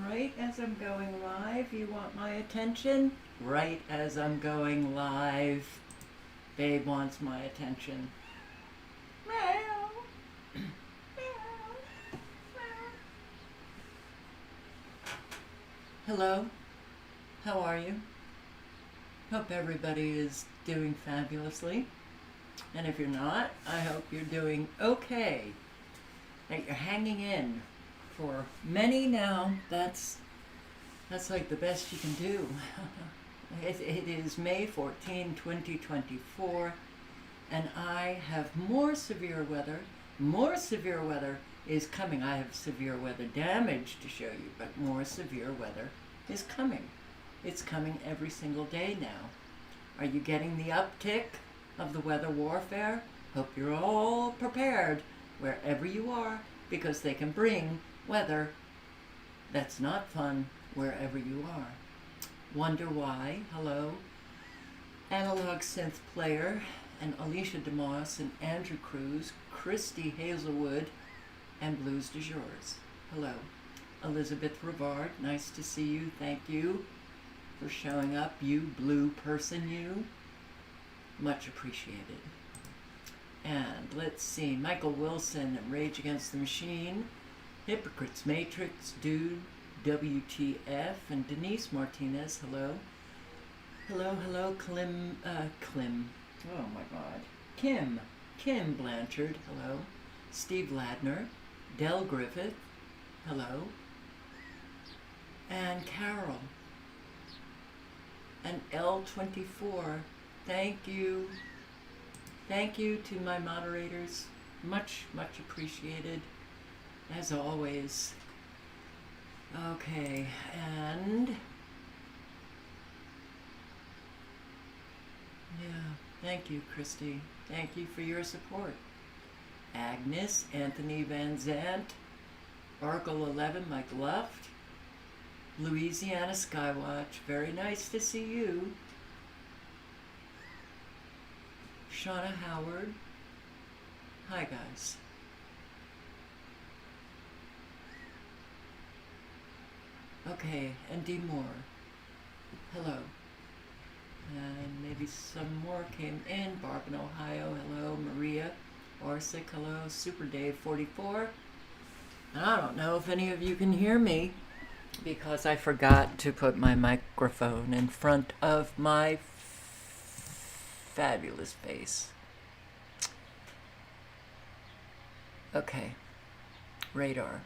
Right as I'm going live, you want my attention? Right as I'm going live, Babe wants my attention. Meow. Hello, how are you? Hope everybody is doing fabulously. And if you're not, I hope you're doing okay. That you're hanging in. For many now, that's like the best you can do. It is May 14, 2024, and I have more severe weather. More severe weather is coming. I have severe weather damage to show you, but more severe weather is coming. It's coming every single day now. Are you getting the uptick of the weather warfare? Hope you're all prepared wherever you are, because they can bring weather that's not fun wherever you are. Wonder why? Hello. Analog Synth Player and Alicia DeMoss and Andrew Cruz, Christy Hazelwood, and Blues de Jours. Hello. Elizabeth Rivard, nice to see you. Thank you for showing up, you blue person, you. Much appreciated. And let's see, Michael Wilson and Rage Against the Machine, Hypocrites Matrix, Dude, WTF, and Denise Martinez, hello. Hello, Clem, oh my god. Kim Blanchard, hello. Steve Ladner, Del Griffith, hello. And Carol. And L24, thank you. Thank you to my moderators. Much appreciated, as always. Okay, and yeah, thank you, Christy. Thank you for your support. Agnes, Anthony Van Zant, Arkle 11, Mike Luft, Louisiana Skywatch, very nice to see you. Shauna Howard, hi guys. Okay, and D. Moore, hello. And maybe some more came in. Barb in Ohio, hello. Maria Orsic, hello. Super Dave 44. And I don't know if any of you can hear me because I forgot to put my microphone in front of my fabulous face. Okay, radar.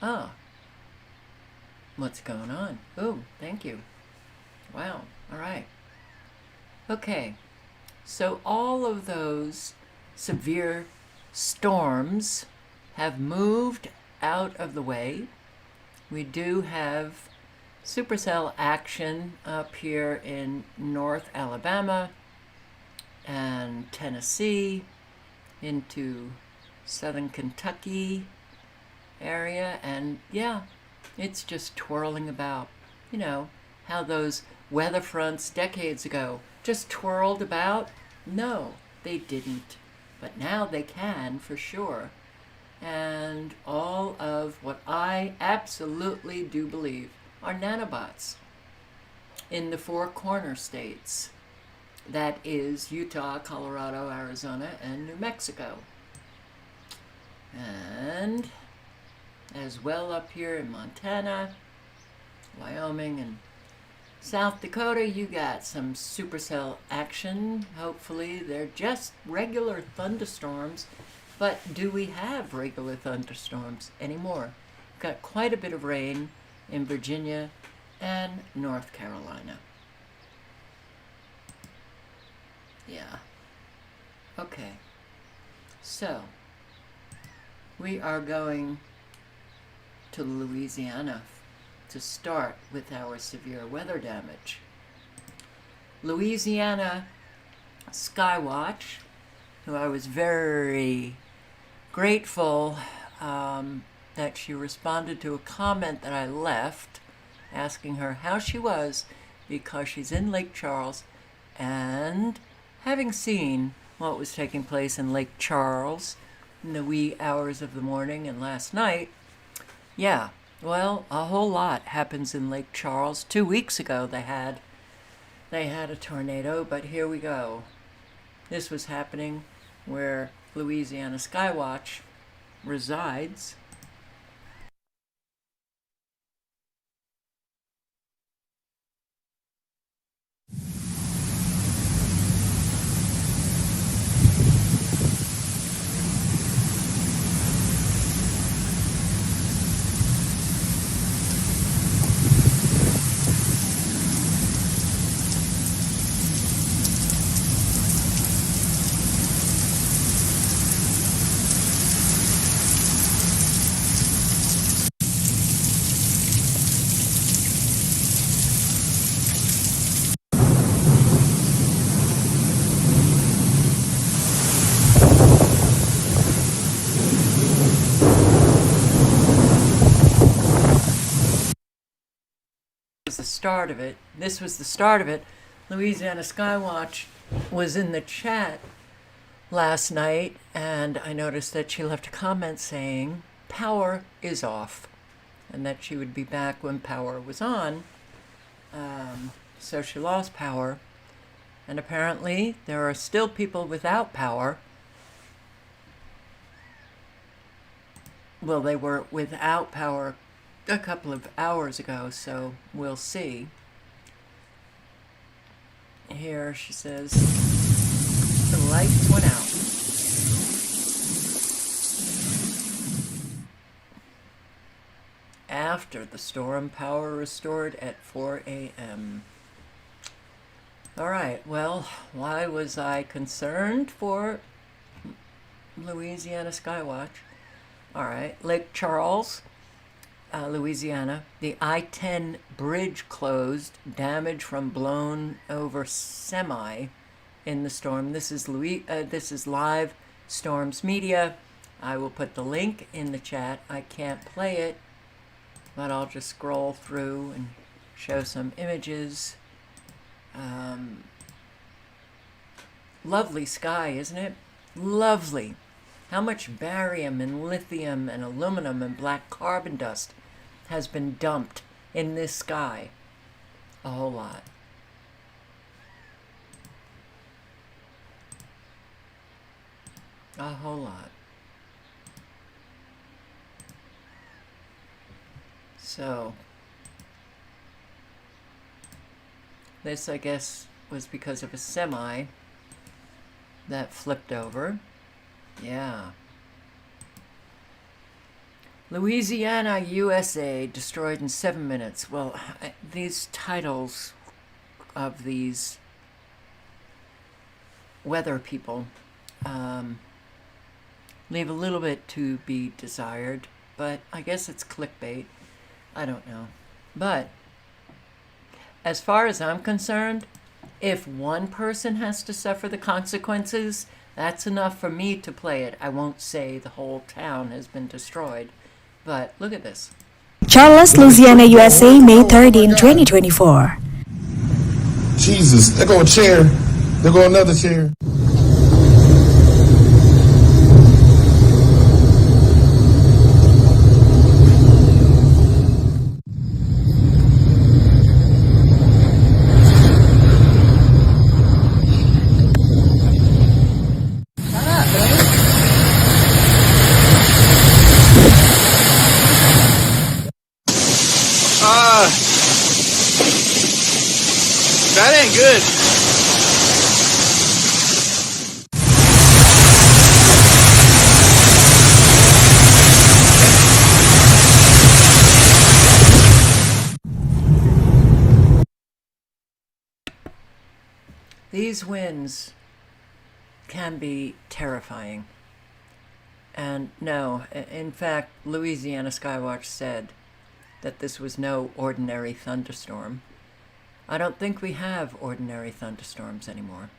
Oh, what's going on? Oh, thank you. Wow, all right. Okay, so all of those severe storms have moved out of the way. We do have supercell action up here in North Alabama and Tennessee into southern Kentucky area, and yeah, it's just twirling about. You know how those weather fronts decades ago just twirled about? No, they didn't, but now they can for sure. And all of what I absolutely do believe are nanobots in the four corner states. That is Utah, Colorado, Arizona, and New Mexico. And as well up here in Montana, Wyoming, and South Dakota, you got some supercell action. Hopefully they're just regular thunderstorms, but do we have regular thunderstorms anymore? Got quite a bit of rain in Virginia and North Carolina. Yeah. Okay. So, we are going to Louisiana to start with our severe weather damage. Louisiana Skywatch, who I was very grateful that she responded to a comment that I left asking her how she was, because she's in Lake Charles, and having seen what was taking place in Lake Charles in the wee hours of the morning and last night, Yeah, well, a whole lot happens in Lake Charles. 2 weeks ago they had a tornado, but here we go. This was happening where Louisiana Skywatch resides. Was the start of it. This was the start of it. Louisiana Skywatch was in the chat last night, and I noticed that she left a comment saying power is off, and that she would be back when power was on. So she lost power, and apparently there are still people without power. Well, they were without power a couple of hours ago, so we'll see. Here she says, the lights went out. After the storm, power restored at 4 a.m. All right, well, why was I concerned for Louisiana Skywatch? All right, Lake Charles, Louisiana. The I-10 bridge closed, damage from blown over semi in the storm. This is live Storms Media. I will put the link in the chat. I can't play it, but I'll just scroll through and show some images. Lovely sky, isn't it? Lovely. How much barium and lithium and aluminum and black carbon dust has been dumped in this sky? A whole lot. A whole lot. So, this, I guess, was because of a semi that flipped over. Yeah. Louisiana, USA, destroyed in 7 minutes. Well, these titles of these weather people leave a little bit to be desired, but I guess it's clickbait. I don't know. But as far as I'm concerned, if one person has to suffer the consequences, that's enough for me to play it. I won't say the whole town has been destroyed, but look at this. Charles, Louisiana, USA, May 13, 2024. Jesus, there go a chair. There go another chair. That ain't good. These winds can be terrifying. And no, in fact, Louisiana Skywatch said that this was no ordinary thunderstorm. I don't think we have ordinary thunderstorms anymore.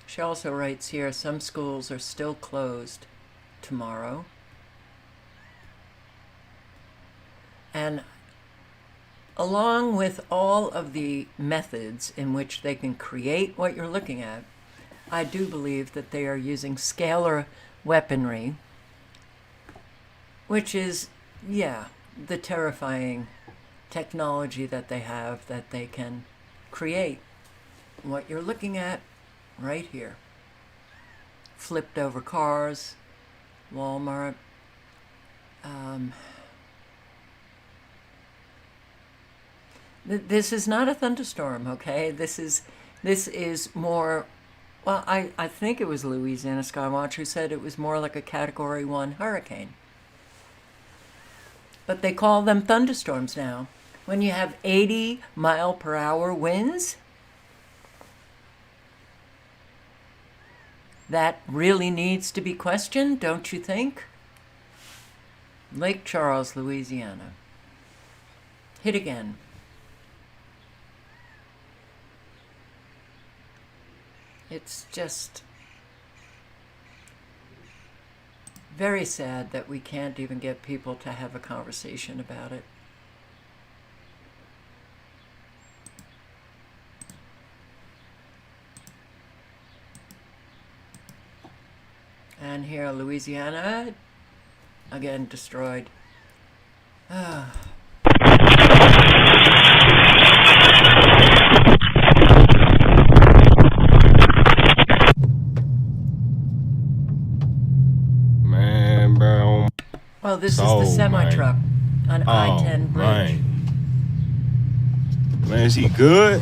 She also writes here, some schools are still closed tomorrow. And along with all of the methods in which they can create what you're looking at, I do believe that they are using scalar weaponry, which is, the terrifying technology that they have, that they can create what you're looking at right here. Flipped over cars, Walmart. This is not a thunderstorm, okay? This is more, well, I think it was Louisiana Skywatch who said it was more like a Category 1 hurricane. But they call them thunderstorms now. When you have 80-mile-per-hour winds, that really needs to be questioned, don't you think? Lake Charles, Louisiana. Hit again. It's just very sad that we can't even get people to have a conversation about it. And here, Louisiana, again destroyed. Man, bro. Well, this is the semi-truck on I-10 bridge. Man, is he good?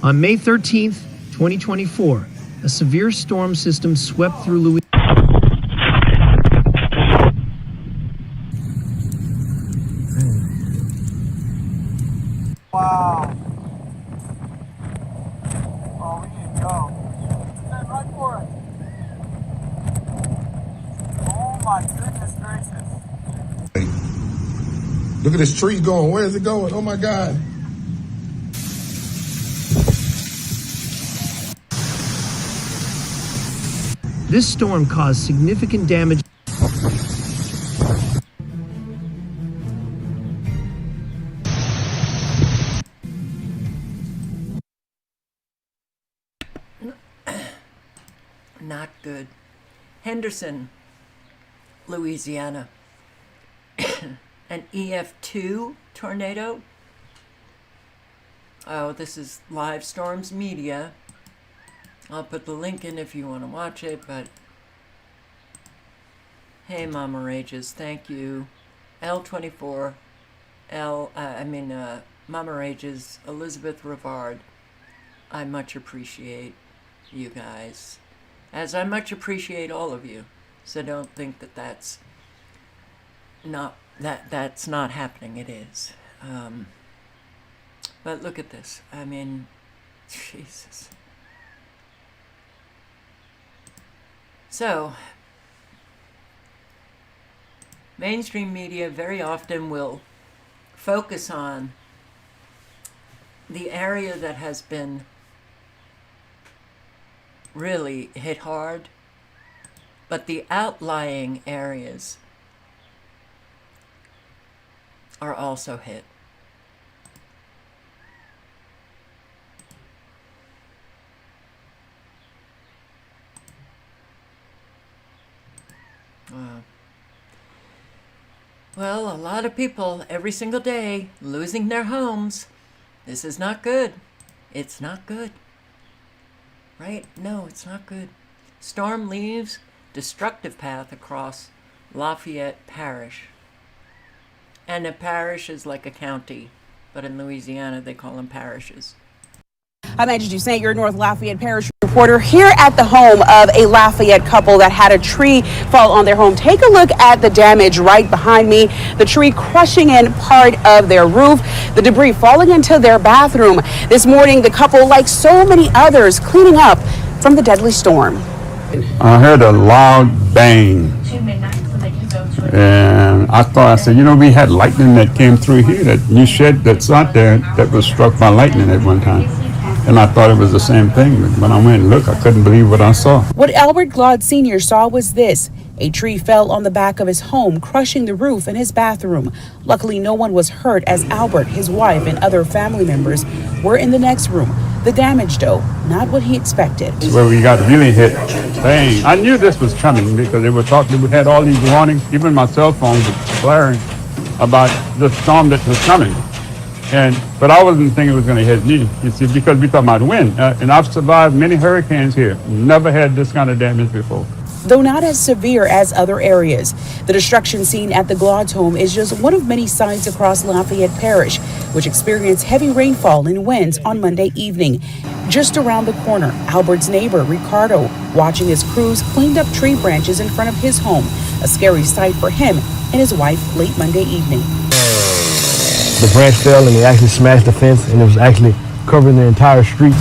On May 13th, 2024, a severe storm system swept through Louisiana. Wow. Oh, we need to go. Stand right for it. Oh my goodness gracious. Look at this tree going. Where is it going? Oh my God. This storm caused significant damage. Not good. Henderson, Louisiana. An EF2 tornado. Oh, this is Live Storms Media. I'll put the link in if you want to watch it, but hey, Mama Rages, thank you. L24, Mama Rages, Elizabeth Rivard. I much appreciate you guys, as I much appreciate all of you. So don't think that that's not happening. It is. But look at this. I mean, Jesus. So, mainstream media very often will focus on the area that has been really hit hard, but the outlying areas are also hit. Well, a lot of people every single day losing their homes. This is not good. It's not good. Right? No, it's not good. Storm leaves destructive path across Lafayette Parish. And a parish is like a county, but in Louisiana they call them parishes. I'm Angie Toussaint, your North Lafayette Parish reporter, here at the home of a Lafayette couple that had a tree fall on their home. Take a look at the damage right behind me. The tree crushing in part of their roof, the debris falling into their bathroom. This morning, the couple, like so many others, cleaning up from the deadly storm. I heard a loud bang. And I said, we had lightning that came through here, that new shed that's out there that was struck by lightning at one time. And I thought it was the same thing. But when I went and looked, I couldn't believe what I saw. What Albert Glaude Sr. saw was this. A tree fell on the back of his home, crushing the roof in his bathroom. Luckily, no one was hurt as Albert, his wife, and other family members were in the next room. The damage, though, not what he expected. Where we got really hit. Dang, I knew this was coming because they were talking, we had all these warnings, even my cell phone was blaring about the storm that was coming. But I wasn't thinking it was going to hit me, you see, because we talking about wind. And I've survived many hurricanes here. Never had this kind of damage before. Though not as severe as other areas, the destruction seen at the Glauds home is just one of many sites across Lafayette Parish, which experienced heavy rainfall and winds on Monday evening. Just around the corner, Albert's neighbor, Ricardo, watching his crews cleaned up tree branches in front of his home, a scary sight for him and his wife late Monday evening. The branch fell and it actually smashed the fence, and it was actually covering the entire street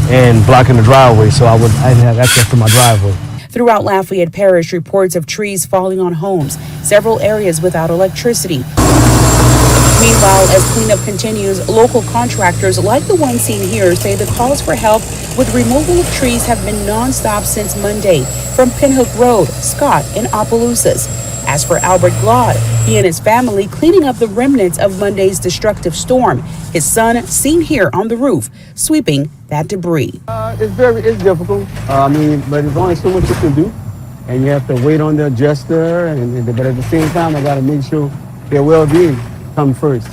and blocking the driveway, so I didn't have access to my driveway. Throughout Lafayette Parish, reports of trees falling on homes, several areas without electricity. Meanwhile, as cleanup continues, local contractors like the one seen here say the calls for help with removal of trees have been nonstop since Monday from Pinhook Road, Scott, and Opelousas. As for Albert Glaud, he and his family cleaning up the remnants of Monday's destructive storm. His son seen here on the roof, sweeping that debris. It's difficult. But there's only so much you can do, and you have to wait on the adjuster. But at the same time, I got to make sure their well-being comes first.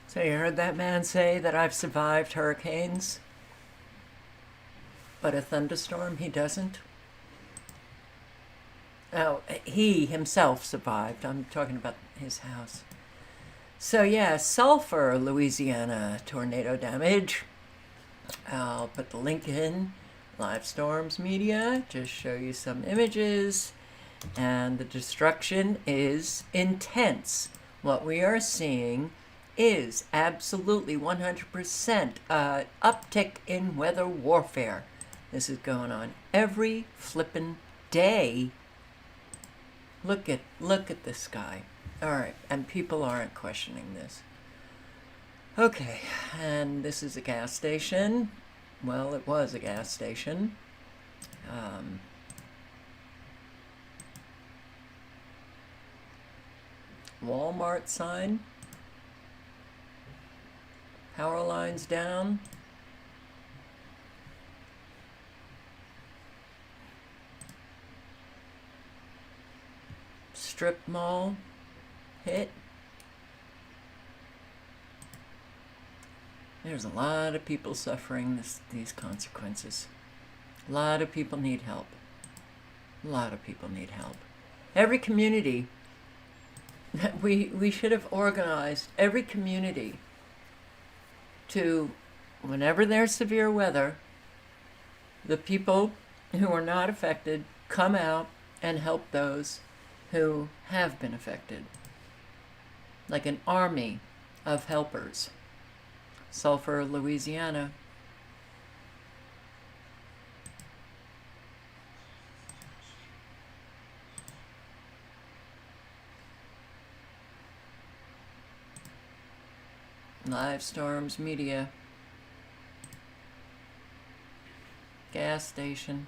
So you heard that man say that I've survived hurricanes, but a thunderstorm he doesn't? Oh, he himself survived. I'm talking about his house. So yeah, Sulphur, Louisiana, tornado damage. I'll put the link in Live Storms Media, just show you some images. And the destruction is intense. What we are seeing is absolutely 100% uptick in weather warfare. This is going on every flippin' day. Look at the sky. All right, and people aren't questioning this. Okay, and this is a gas station. Well, it was a gas station. Walmart sign. Power lines down. Strip mall hit. There's a lot of people suffering these consequences. A lot of people need help. A lot of people need help. Every community, we should have organized every community to, whenever there's severe weather, the people who are not affected come out and help those who have been affected. Like an army of helpers. Sulphur, Louisiana. Live Storms Media. Gas station.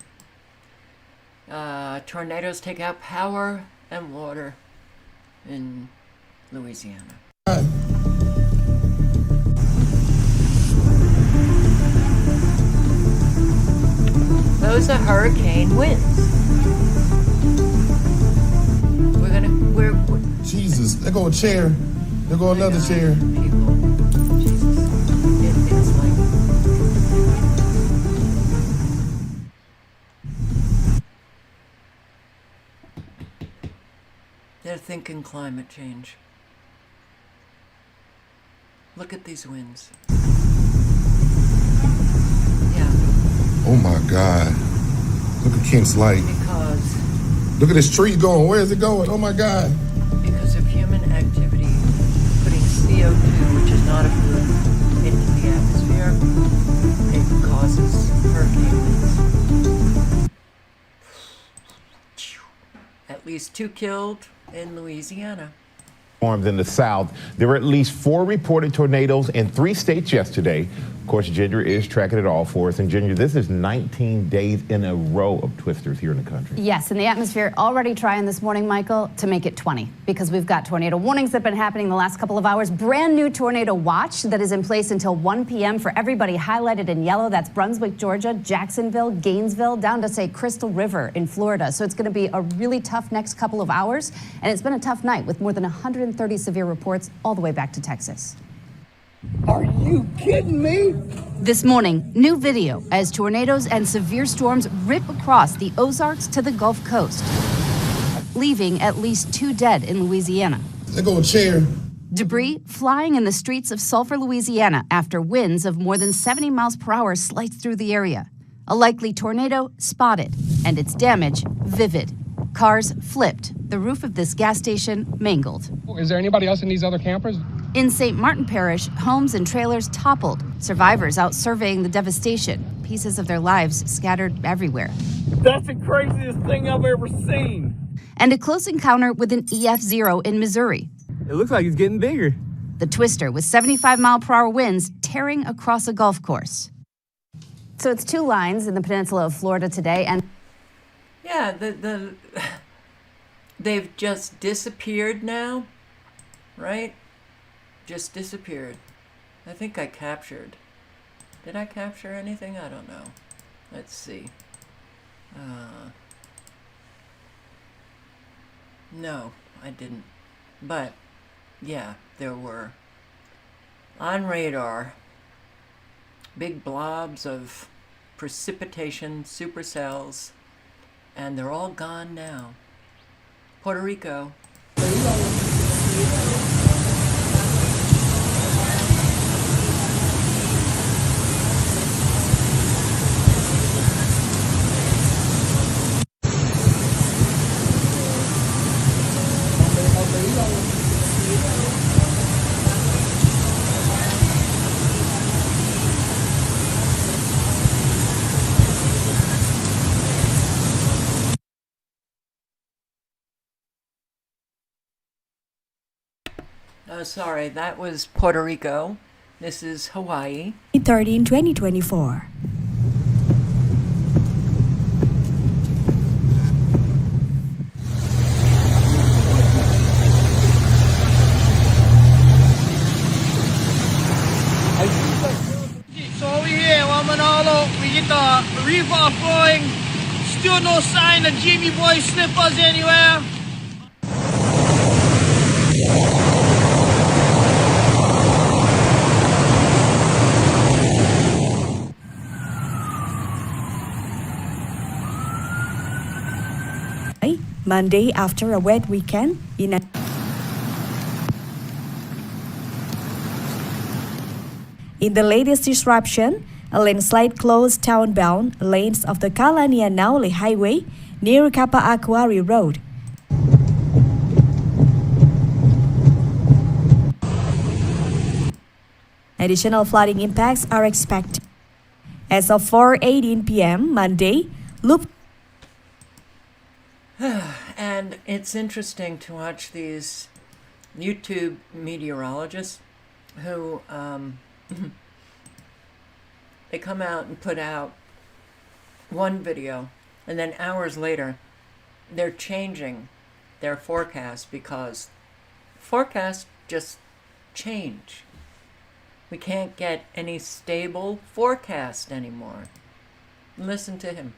Tornadoes take out power and water in Louisiana. Those are hurricane winds. We're Jesus, there go a chair. There go another chair. people. Jesus. It's like they're thinking climate change. Look at these winds. Yeah, Oh my God. Look at Kent's light. Look at this tree going. Where is it going? Oh my God. because of human activity, putting CO2, which is not a pollutant, into the atmosphere, it causes hurricane winds. At least 2 killed in Louisiana. In the South, there were at least 4 reported tornadoes in 3 states yesterday. Of course, Ginger is tracking it all for us. And Ginger, this is 19 days in a row of twisters here in the country. Yes, and the atmosphere already trying this morning, Michael, to make it 20 because we've got tornado warnings that have been happening the last couple of hours. Brand new tornado watch that is in place until 1 p.m. for everybody highlighted in yellow. That's Brunswick, Georgia, Jacksonville, Gainesville, down to, say, Crystal River in Florida. So it's going to be a really tough next couple of hours. And it's been a tough night with more than 130 severe reports all the way back to Texas. Are you kidding me? This morning, new video as tornadoes and severe storms rip across the Ozarks to the Gulf Coast, leaving at least 2 dead in Louisiana. Let go a chair. Debris flying in the streets of Sulphur, Louisiana after winds of more than 70 miles per hour sliced through the area. A likely tornado spotted, and its damage vivid. Cars flipped. The roof of this gas station mangled. Is there anybody else in these other campers? In St. Martin Parish, homes and trailers toppled. Survivors out surveying the devastation. Pieces of their lives scattered everywhere. That's the craziest thing I've ever seen. And a close encounter with an EF0 in Missouri. It looks like it's getting bigger. The twister with 75-mile-per-hour winds tearing across a golf course. So it's 2 lines in the peninsula of Florida today, and Yeah, they've just disappeared now, right? Just disappeared. I think I captured. Did I capture anything? I don't know. Let's see. No, I didn't. But, yeah, there were. On radar, big blobs of precipitation, supercells, and they're all gone now. Puerto Rico. Oh, sorry, that was Puerto Rico. This is Hawaii. 13, 2024. So over here, Wamanalo, we get the reef off flowing. Still no sign of Jimmy Boy slip us anywhere. Monday after a wet weekend in the latest disruption, a landslide closed townbound lanes of the Kalanian-Naule Highway near Kapaakwari Road. Additional flooding impacts are expected. As of 4:18 p.m. Monday, loop. And it's interesting to watch these YouTube meteorologists who they come out and put out one video, and then hours later they're changing their forecast because forecasts just change. We can't get any stable forecast anymore. Listen to him.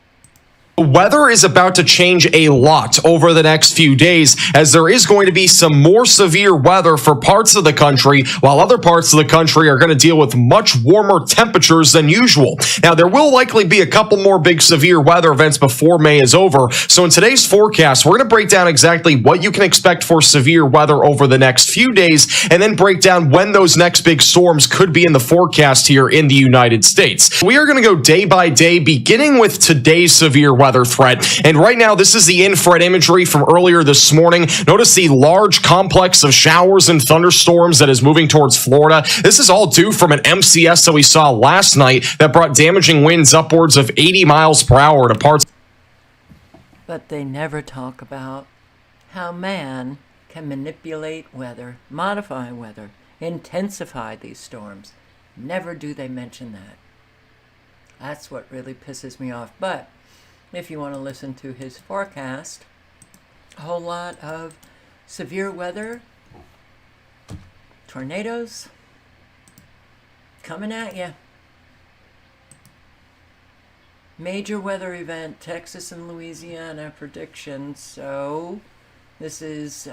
The weather is about to change a lot over the next few days, as there is going to be some more severe weather for parts of the country, while other parts of the country are going to deal with much warmer temperatures than usual. Now, there will likely be a couple more big severe weather events before May is over. So in today's forecast, we're going to break down exactly what you can expect for severe weather over the next few days, and then break down when those next big storms could be in the forecast here in the United States. We are going to go day by day, beginning with today's severe weather threat. And right now, this is the infrared imagery from earlier this morning. Notice the large complex of showers and thunderstorms that is moving towards Florida. This is all due from an MCS that we saw last night that brought damaging winds upwards of 80 miles per hour to parts. But they never talk about how man can manipulate weather, modify weather, intensify these storms. Never do they mention that. That's what really pisses me off. But if you want to listen to his forecast, a whole lot of severe weather, tornadoes coming at you. Major weather event, Texas and Louisiana prediction. So this is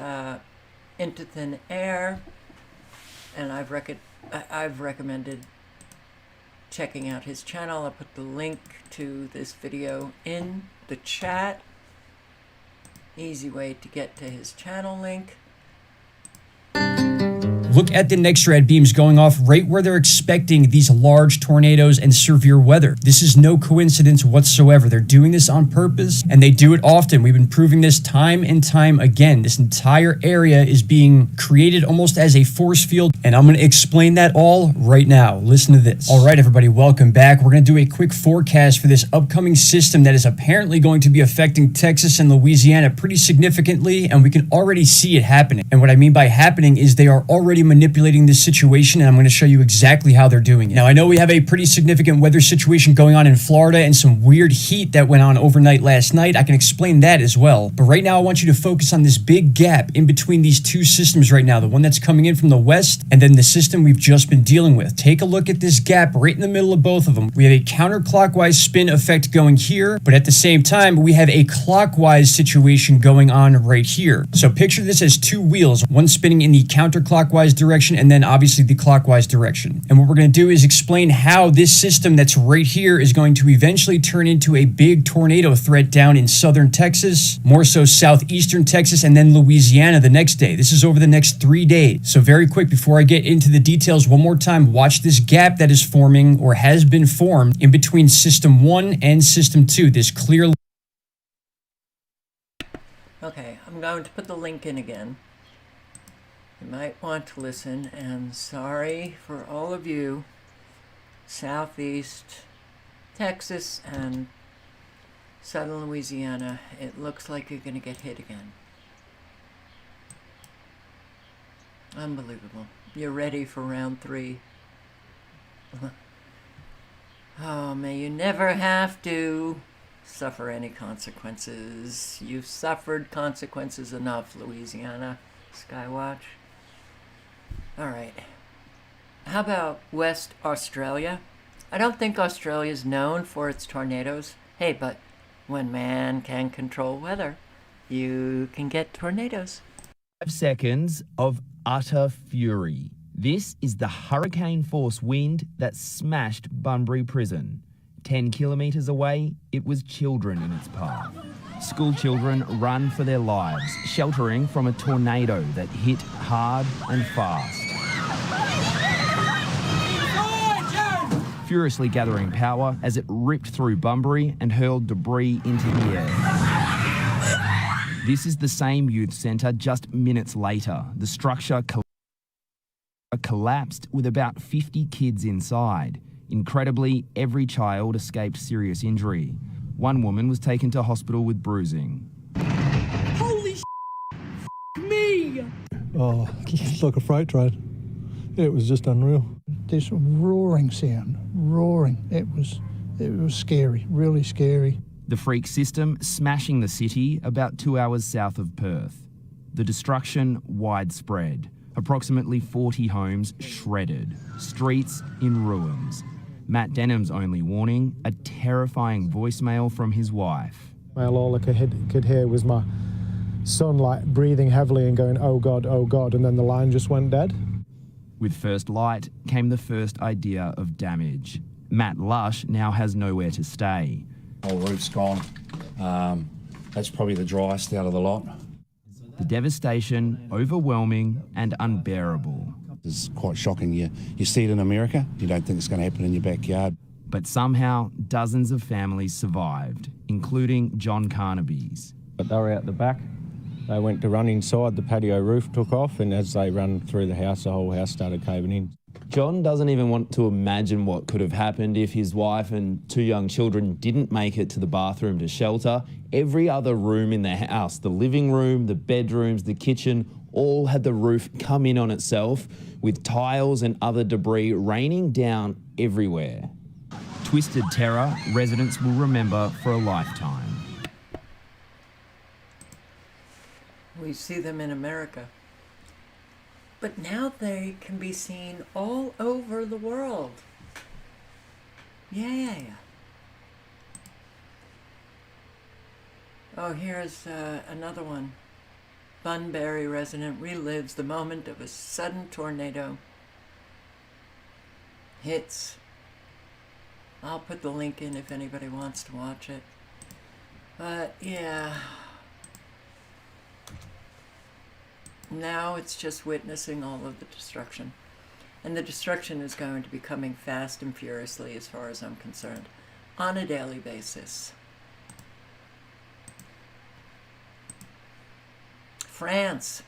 into thin air, and I've recommended checking out his channel. I'll put the link to this video in the chat. Easy way to get to his channel link. Look at the NextRad beams going off right where they're expecting these large tornadoes and severe weather. This is no coincidence whatsoever. They're doing this on purpose, and they do it often. We've been proving this time and time again. This entire area is being created almost as a force field, and I'm going to explain that all right now. Listen to this. All right, everybody, welcome back. We're going to do a quick forecast for this upcoming system that is apparently going to be affecting Texas and Louisiana pretty significantly, and we can already see it happening. And what I mean by happening is they are already manipulating this situation, and I'm going to show you exactly how they're doing it. Now, I know we have a pretty significant weather situation going on in Florida and some weird heat that went on overnight last night. I can explain that as well. But right now, I want you to focus on this big gap in between these two systems right now, the one that's coming in from the west and then the system we've just been dealing with. Take a look at this gap right in the middle of both of them. We have a counterclockwise spin effect going here, but at the same time, we have a clockwise situation going on right here. So picture this as two wheels, one spinning in the counterclockwise direction and then obviously the clockwise direction. And what we're going to do is explain how this system that's right here is going to eventually turn into a big tornado threat down in southern Texas, more so southeastern Texas, and then Louisiana the next day. This is over the next 3 days. So very quick, before I get into the details one more time, watch this gap that is forming or has been formed in between system 1 and system 2. This clear. Okay, I'm going to put the link in again. You might want to listen, and sorry for all of you southeast Texas and southern Louisiana. It looks like you're going to get hit again. Unbelievable. You're ready for round 3. Oh, may you never have to suffer any consequences. You've suffered consequences enough, Louisiana. Skywatch. All right. How about West Australia? I don't think Australia is known for its tornadoes. Hey, but when man can control weather, you can get tornadoes. 5 seconds of utter fury. This is the hurricane force wind that smashed Bunbury Prison. 10 kilometres away, it was children in its path. School children run for their lives, sheltering from a tornado that hit hard and fast. Furiously gathering power as it ripped through Bunbury and hurled debris into the air. This is the same youth centre just minutes later. The structure collapsed with about 50 kids inside. Incredibly, every child escaped serious injury. One woman was taken to hospital with bruising. Holy me! Oh, it's like a freight train. It was just unreal. This roaring sound, roaring. It was scary, really scary. The freak system smashing the city about 2 hours south of Perth. The destruction widespread. Approximately 40 homes shredded. Streets in ruins. Matt Denham's only warning, a terrifying voicemail from his wife. All I could hear was my son like breathing heavily and going, oh God, and then the line just went dead. With first light came the first idea of damage. Matt Lush now has nowhere to stay. Whole roof's gone. That's probably the driest out of the lot. The devastation overwhelming and unbearable. It's quite shocking. You see it in America, you don't think it's going to happen in your backyard. But somehow dozens of families survived, including John Carnaby's. But they were out the back. They went to run inside, the patio roof took off, and as they ran through the house, the whole house started caving in. John doesn't even want to imagine what could have happened if his wife and 2 young children didn't make it to the bathroom to shelter. Every other room in the house, the living room, the bedrooms, the kitchen, all had the roof come in on itself, with tiles and other debris raining down everywhere. Twisted terror residents will remember for a lifetime. We see them in America. But now they can be seen all over the world. Yeah. Oh, here's another one. Bunbury resident relives the moment of a sudden tornado hits. I'll put the link in if anybody wants to watch it. But yeah, now it's just witnessing all of the destruction. And the destruction is going to be coming fast and furiously, as far as I'm concerned, on a daily basis. France,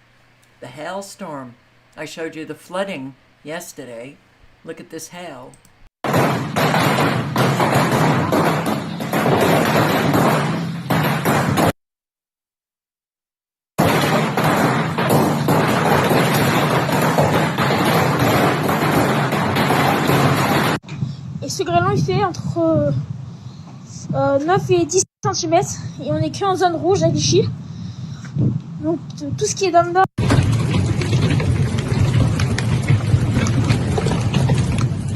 the hailstorm. I showed you the flooding yesterday. Look at this hail. Et ce grêlon, il fait entre 9 et 10 cm. Et on est qu'en zone rouge à Vichy. Donc tout ce qui est dans le nord.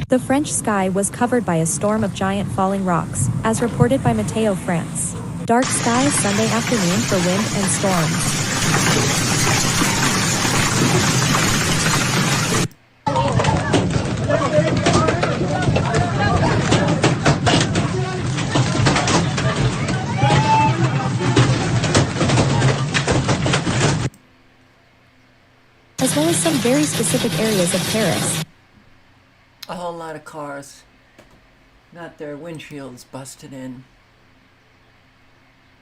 The French sky was covered by a storm of giant falling rocks, as reported by Meteo France. Dark skies Sunday afternoon for wind and storms. As well as some very specific areas of Paris. A whole lot of cars got their windshields busted in.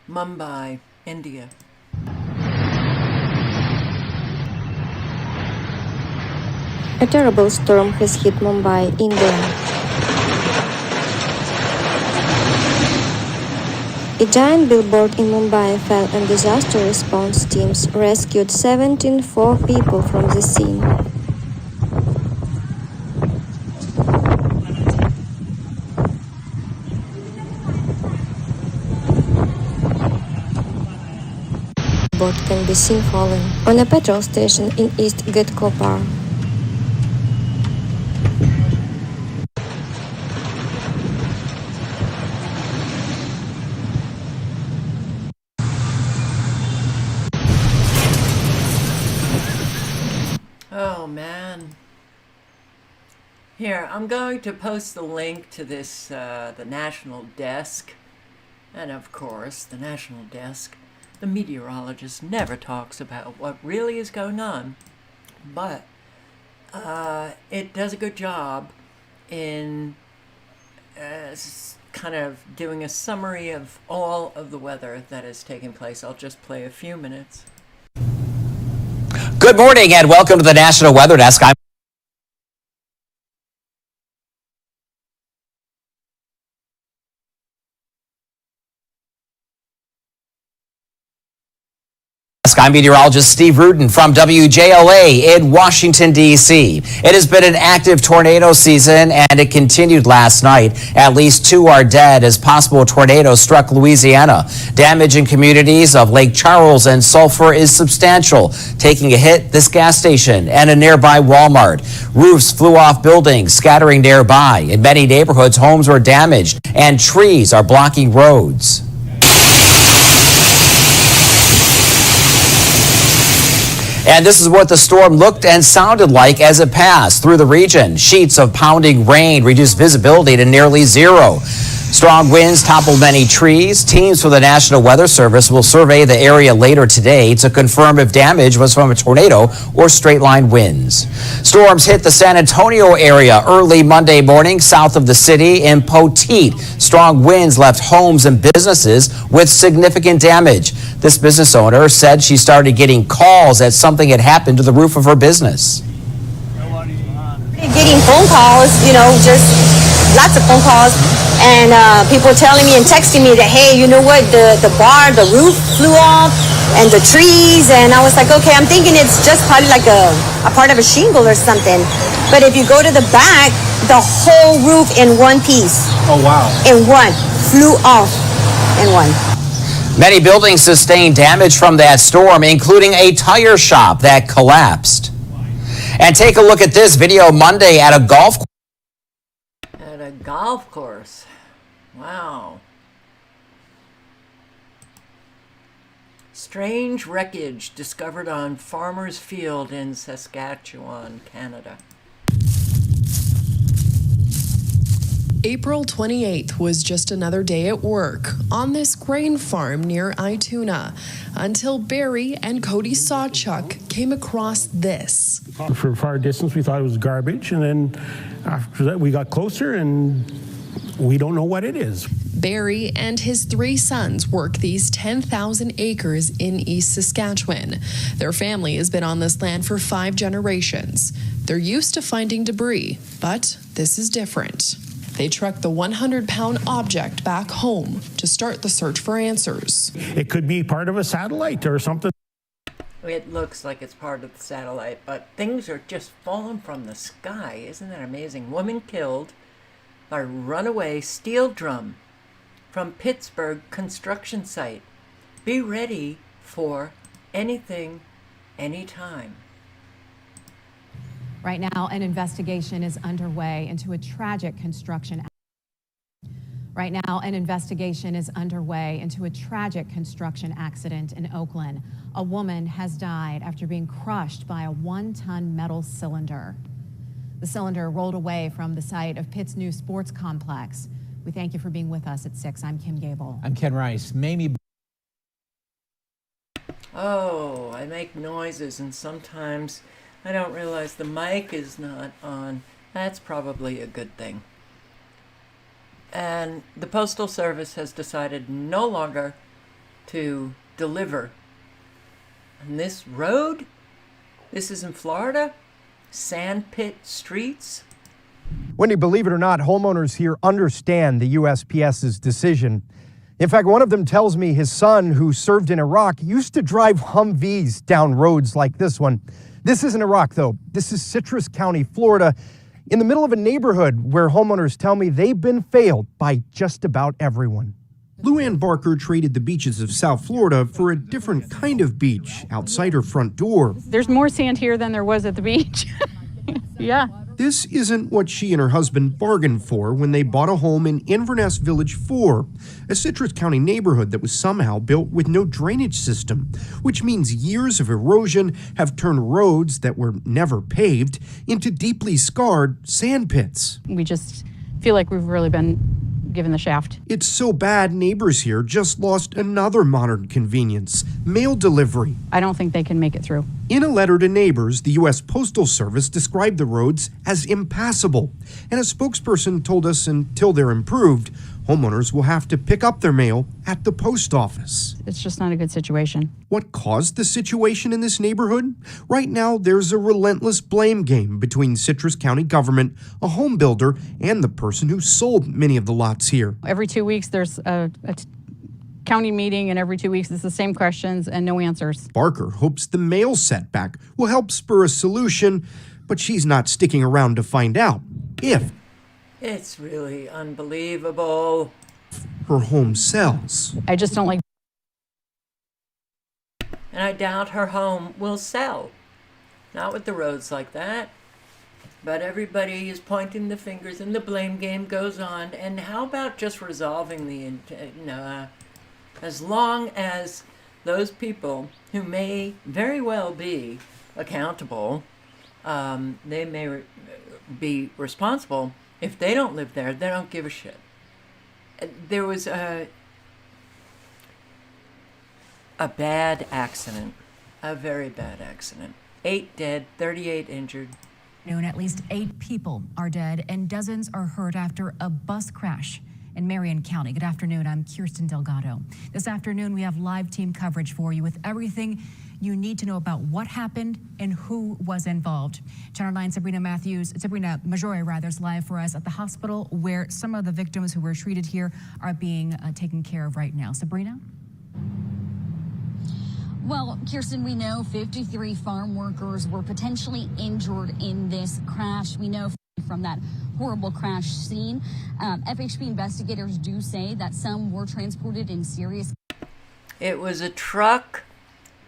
Mumbai, India. A terrible storm has hit Mumbai, India. A giant billboard in Mumbai fell and disaster response teams rescued 4 people from the scene. Boat can be seen falling on a petrol station in East Ghatkopar. Oh man. Here, I'm going to post the link to this, the National Desk. And of course, the National Desk, the meteorologist never talks about what really is going on. But it does a good job in kind of doing a summary of all of the weather that is taking place. I'll just play a few minutes. Good morning and welcome to the National Weather Desk. I'm meteorologist Steve Rudin from WJLA in Washington, D.C. It has been an active tornado season, and it continued last night. At least 2 are dead as possible tornadoes struck Louisiana. Damage in communities of Lake Charles and Sulphur is substantial, taking a hit this gas station and a nearby Walmart. Roofs flew off buildings, scattering nearby. In many neighborhoods, homes were damaged, and trees are blocking roads. And this is what the storm looked and sounded like as it passed through the region. Sheets of pounding rain reduced visibility to nearly zero. Strong winds toppled many trees. Teams from the National Weather Service will survey the area later today to confirm if damage was from a tornado or straight-line winds. Storms hit the San Antonio area early Monday morning south of the city in Poteet. Strong winds left homes and businesses with significant damage. This business owner said she started getting calls that something had happened to the roof of her business. Getting phone calls, just lots of phone calls, and people telling me and texting me that, hey, you know what, the roof flew off, and the trees, and I was like, okay, I'm thinking it's just probably like a part of a shingle or something. But if you go to the back, the whole roof in one piece. Oh, wow. In one. Flew off in one. Many buildings sustained damage from that storm, including a tire shop that collapsed. And take a look at this video Monday at a golf course. At a golf course. Wow. Strange wreckage discovered on Farmer's Field in Saskatchewan, Canada. April 28th was just another day at work on this grain farm near Ituna until Barry and Cody Sawchuk came across this. For a far distance, we thought it was garbage, and then after that, we got closer, and we don't know what it is. Barry and his 3 sons work these 10,000 acres in East Saskatchewan. Their family has been on this land for 5 generations. They're used to finding debris, but this is different. They truck the 100-pound object back home to start the search for answers. It could be part of a satellite or something. It looks like it's part of the satellite, but things are just falling from the sky. Isn't that amazing? Woman killed by runaway steel drum from Pittsburgh construction site. Be ready for anything, anytime. Right now, an investigation is underway into a tragic construction accident in Oakland. A woman has died after being crushed by a 1-ton metal cylinder. The cylinder rolled away from the site of Pitt's new sports complex. We thank you for being with us at 6. I'm Kim Gable. I'm Ken Rice. Mamie. Oh, I make noises and sometimes I don't realize the mic is not on. That's probably a good thing. And the Postal Service has decided no longer to deliver. And this road, this is in Florida, Sandpit Streets. Wendy, believe it or not, homeowners here understand the USPS's decision. In fact, one of them tells me his son, who served in Iraq, used to drive Humvees down roads like this one. This isn't Iraq, though. This is Citrus County, Florida, in the middle of a neighborhood where homeowners tell me they've been failed by just about everyone. Luann Barker traded the beaches of South Florida for a different kind of beach outside her front door. There's more sand here than there was at the beach. Yeah. This isn't what she and her husband bargained for when they bought a home in Inverness Village 4, a Citrus County neighborhood that was somehow built with no drainage system, which means years of erosion have turned roads that were never paved into deeply scarred sand pits. We just feel like we've really been given the shaft. It's so bad neighbors here just lost another modern convenience, mail delivery. I don't think they can make it through. In a letter to neighbors, the U.S. Postal Service described the roads as impassable, and a spokesperson told us until they're improved, homeowners will have to pick up their mail at the post office. It's just not a good situation. What caused the situation in this neighborhood? Right now, there's a relentless blame game between Citrus County government, a home builder, and the person who sold many of the lots here. Every 2 weeks, there's a county meeting, and every 2 weeks, it's the same questions and no answers. Barker hopes the mail setback will help spur a solution, but she's not sticking around to find out if It's really unbelievable. her home sells. I just don't like. And I doubt her home will sell. Not with the roads like that. But everybody is pointing the fingers and the blame game goes on. And how about just resolving the, as long as those people who may very well be accountable, they may be responsible. If they don't live there, they don't give a shit. There was a bad accident, a very bad accident. 8 dead, 38 injured. At least 8 people are dead and dozens are hurt after a bus crash in Marion County. Good afternoon. I'm Kirsten Delgado. This afternoon, we have live team coverage for you with everything you need to know about what happened and who was involved. Channel 9 Sabrina Majore is live for us at the hospital where some of the victims who were treated here are being taken care of right now. Sabrina? Well, Kirsten, we know 53 farm workers were potentially injured in this crash. We know from that horrible crash scene. FHP investigators do say that some were transported in serious. It was a truck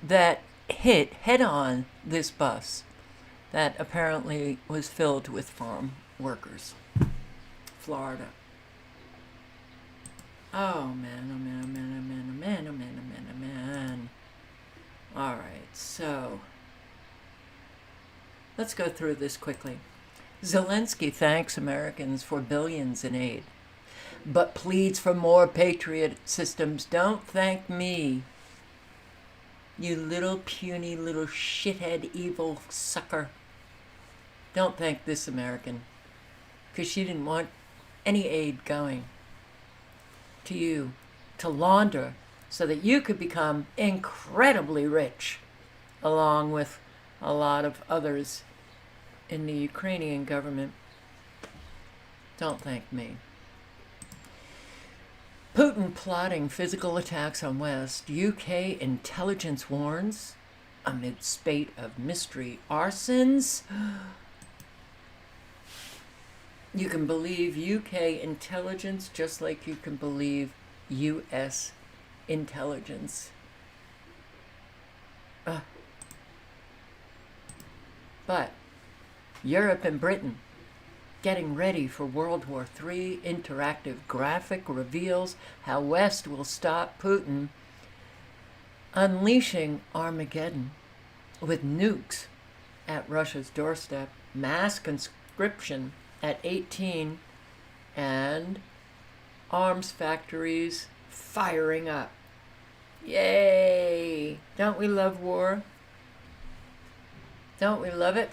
that hit head-on this bus that apparently was filled with farm workers. Florida. Oh man, oh man, oh man, oh man, oh man, oh man, oh man, oh man. All right, so let's go through this quickly. Zelensky thanks Americans for billions in aid, but pleads for more Patriot systems. Don't thank me, you little puny little shithead evil sucker. Don't thank this American, because she didn't want any aid going to you to launder so that you could become incredibly rich, along with a lot of others in the Ukrainian government. Don't thank me. Putin plotting physical attacks on West. UK intelligence warns amid spate of mystery arsons. You can believe UK intelligence just like you can believe US intelligence. But Europe and Britain getting ready for World War III. Interactive graphic reveals how West will stop Putin unleashing Armageddon with nukes at Russia's doorstep, mass conscription at 18, and arms factories firing up. Yay! Don't we love war? Don't we love it?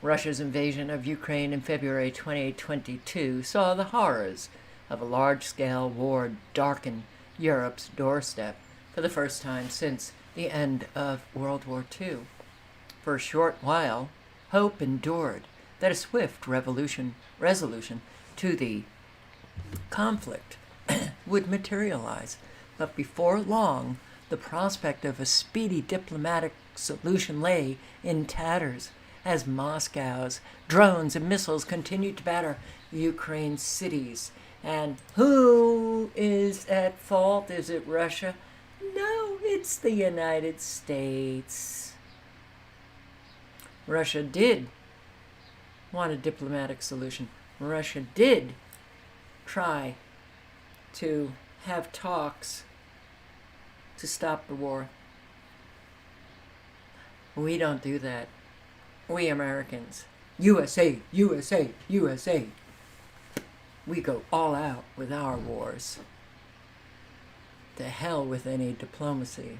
Russia's invasion of Ukraine in February 2022 saw the horrors of a large-scale war darken Europe's doorstep for the first time since the end of World War II. For a short while, hope endured that a swift resolution to the conflict would materialize, but before long, the prospect of a speedy diplomatic solution lay in tatters as Moscow's drones and missiles continued to batter Ukraine's cities. And who is at fault? Is it Russia? No, it's the United States. Russia did want a diplomatic solution. Russia did try to have talks to stop the war. We don't do that. We Americans, USA, USA, USA. We go all out with our wars. To hell with any diplomacy.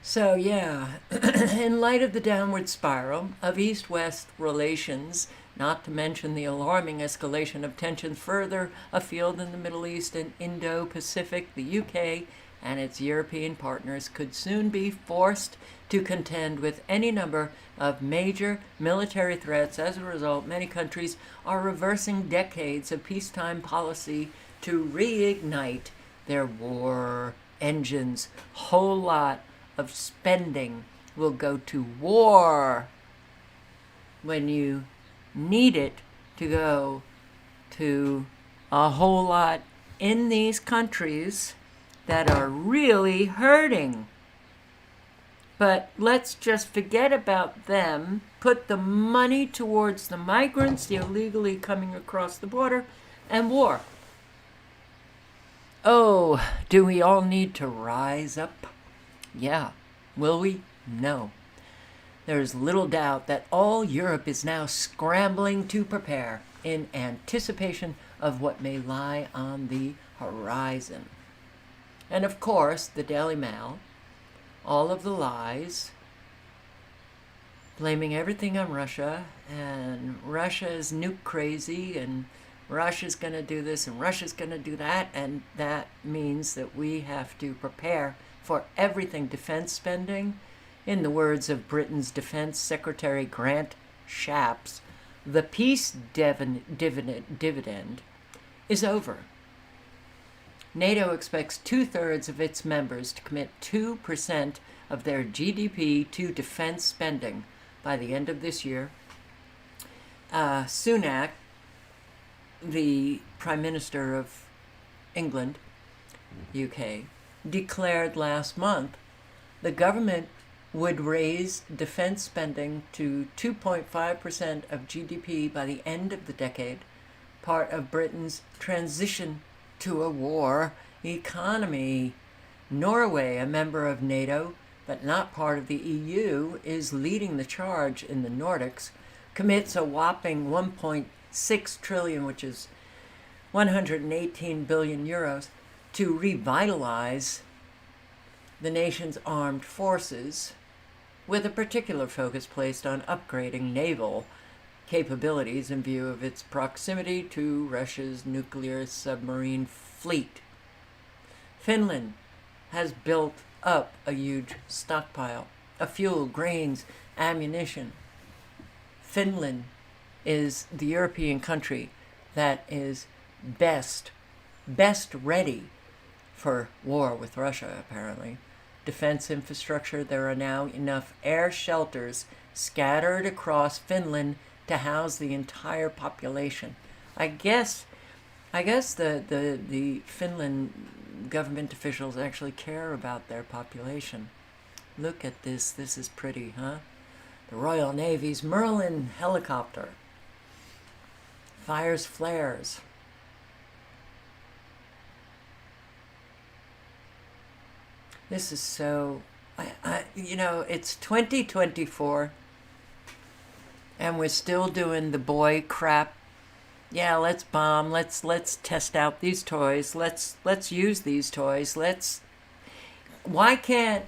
So yeah, in light of the downward spiral of East-West relations, not to mention the alarming escalation of tensions further afield in the Middle East and Indo-Pacific, the UK and its European partners could soon be forced to contend with any number of major military threats. As a result, many countries are reversing decades of peacetime policy to reignite their war engines. Whole lot of spending will go to war when you need it to go to a whole lot in these countries that are really hurting. But let's just forget about them, put the money towards the migrants illegally coming across the border, and war. Oh, do we all need to rise up? Yeah. Will we? No. There's little doubt that all Europe is now scrambling to prepare in anticipation of what may lie on the horizon. And of course, the Daily Mail, all of the lies, blaming everything on Russia, and Russia is nuke crazy, and Russia's going to do this and Russia's going to do that, and that means that we have to prepare for everything. Defense spending, in the words of Britain's Defense Secretary Grant Shapps, the peace dividend is over. NATO expects 2/3 of its members to commit 2% of their GDP to defense spending by the end of this year. Sunak, the Prime Minister of England, UK, declared last month the government would raise defense spending to 2.5% of GDP by the end of the decade, part of Britain's transition to a war economy. Norway, a member of NATO but not part of the EU, is leading the charge in the Nordics, commits a whopping 1.6 trillion, which is 118 billion euros, to revitalize the nation's armed forces, with a particular focus placed on upgrading naval capabilities in view of its proximity to Russia's nuclear submarine fleet. Finland has built up a huge stockpile of fuel, grains, ammunition. Finland is the European country that is best ready for war with Russia, apparently. Defense infrastructure, there are now enough air shelters scattered across Finland to house the entire population. I guess the Finland government officials actually care about their population. Look at this. This is pretty, huh? The Royal Navy's Merlin helicopter fires flares. This is so, it's 2024 and we're still doing the boy crap. Yeah, let's bomb. Let's test out these toys. Let's use these toys. Why can't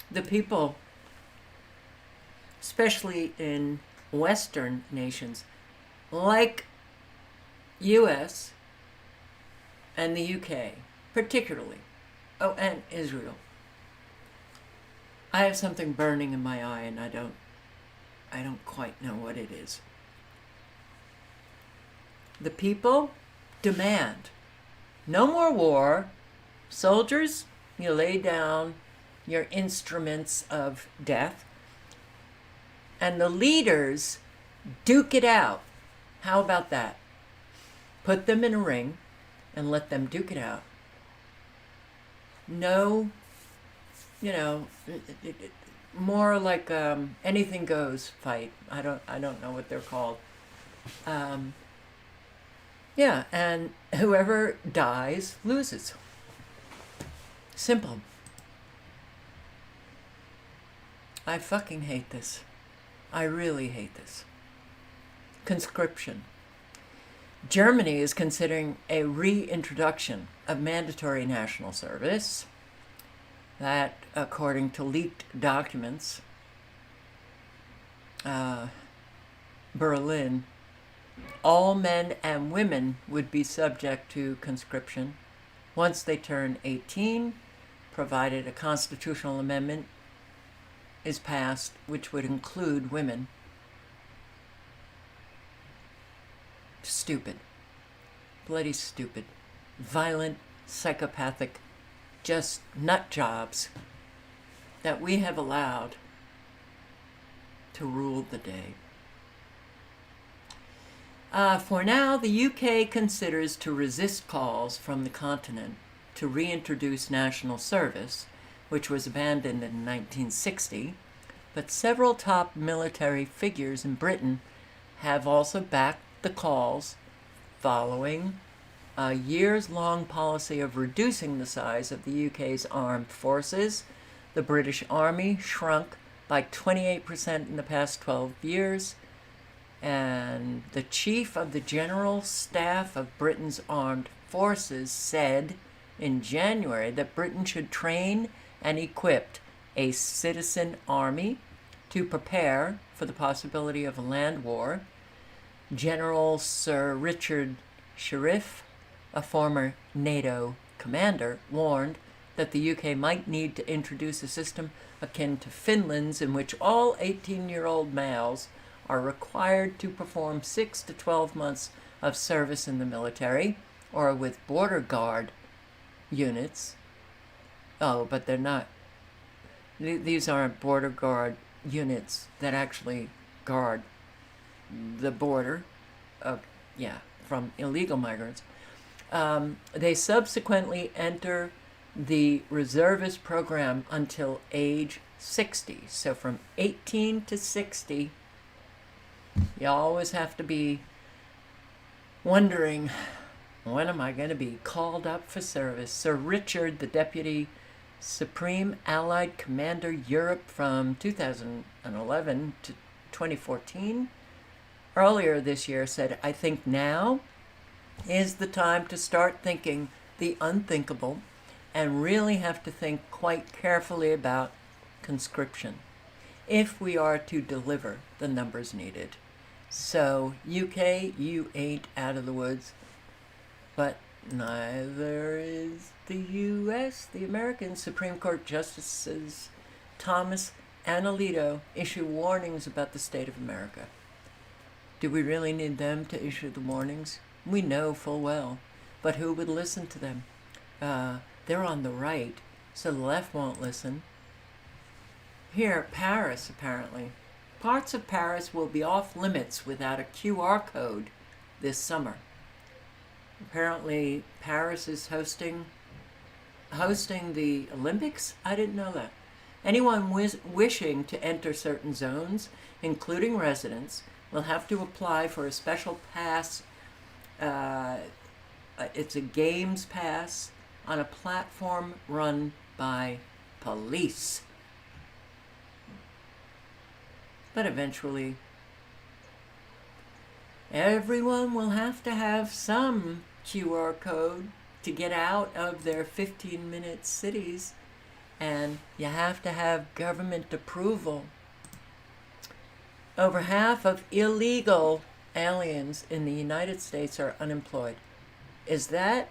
the people, especially in Western nations, like US and the UK, particularly, and Israel. I have something burning in my eye and I don't quite know what it is. The people demand no more war. Soldiers, you lay down your instruments of death. And the leaders duke it out. How about that? Put them in a ring and let them duke it out. No, more like anything goes fight. I don't know what they're called. Yeah, and whoever dies loses. Simple. I fucking hate this. I really hate this. Conscription. Germany is considering a reintroduction of mandatory national service. That, according to leaked documents, Berlin, all men and women would be subject to conscription once they turn 18, provided a constitutional amendment is passed, which would include women. Stupid. Bloody stupid. Violent, psychopathic, just nut jobs that we have allowed to rule the day. For now, the UK considers to resist calls from the continent to reintroduce national service, which was abandoned in 1960, but several top military figures in Britain have also backed the calls following a years-long policy of reducing the size of the UK's armed forces. The British Army shrunk by 28% in the past 12 years, and the Chief of the General Staff of Britain's Armed Forces said in January that Britain should train and equip a citizen army to prepare for the possibility of a land war. General Sir Richard Sharif, a former NATO commander, warned that the UK might need to introduce a system akin to Finland's in which all 18-year-old males are required to perform 6 to 12 months of service in the military or with border guard units. Oh, but they're not. These aren't border guard units that actually guard the border, from illegal migrants. They subsequently enter the reservist program until age 60. So from 18 to 60, you always have to be wondering, when am I going to be called up for service? Sir Richard, the Deputy Supreme Allied Commander Europe from 2011 to 2014, earlier this year said, "I think now is the time to start thinking the unthinkable and really have to think quite carefully about conscription if we are to deliver the numbers needed." So, UK, you ain't out of the woods, but neither is the US. The American Supreme Court Justices Thomas and Alito issue warnings about the state of America. Do we really need them to issue the warnings? We know full well, but who would listen to them? They're on the right, so the left won't listen. Here, Paris, apparently. Parts of Paris will be off limits without a QR code this summer. Apparently, Paris is hosting the Olympics? I didn't know that. Anyone wishing to enter certain zones, including residents, will have to apply for a special pass. It's a games pass on a platform run by police. But eventually, everyone will have to have some QR code to get out of their 15-minute cities, and you have to have government approval. Over half of illegal aliens in the United States are unemployed. Is that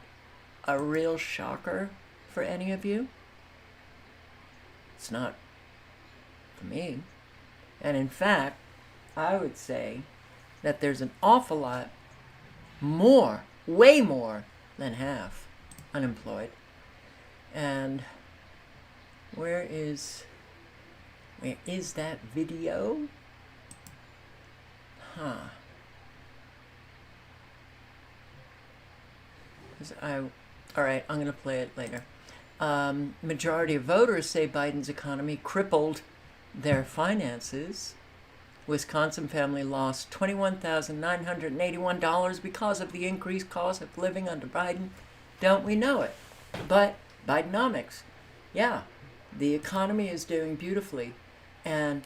a real shocker for any of you? It's not for me. And in fact, I would say that there's an awful lot more, way more than half unemployed. And where is that video? All right, I'm going to play it later. Majority of voters say Biden's economy crippled their finances. Wisconsin family lost $21,981 because of the increased cost of living under Biden. Don't we know it? But Bidenomics. Yeah, the economy is doing beautifully. And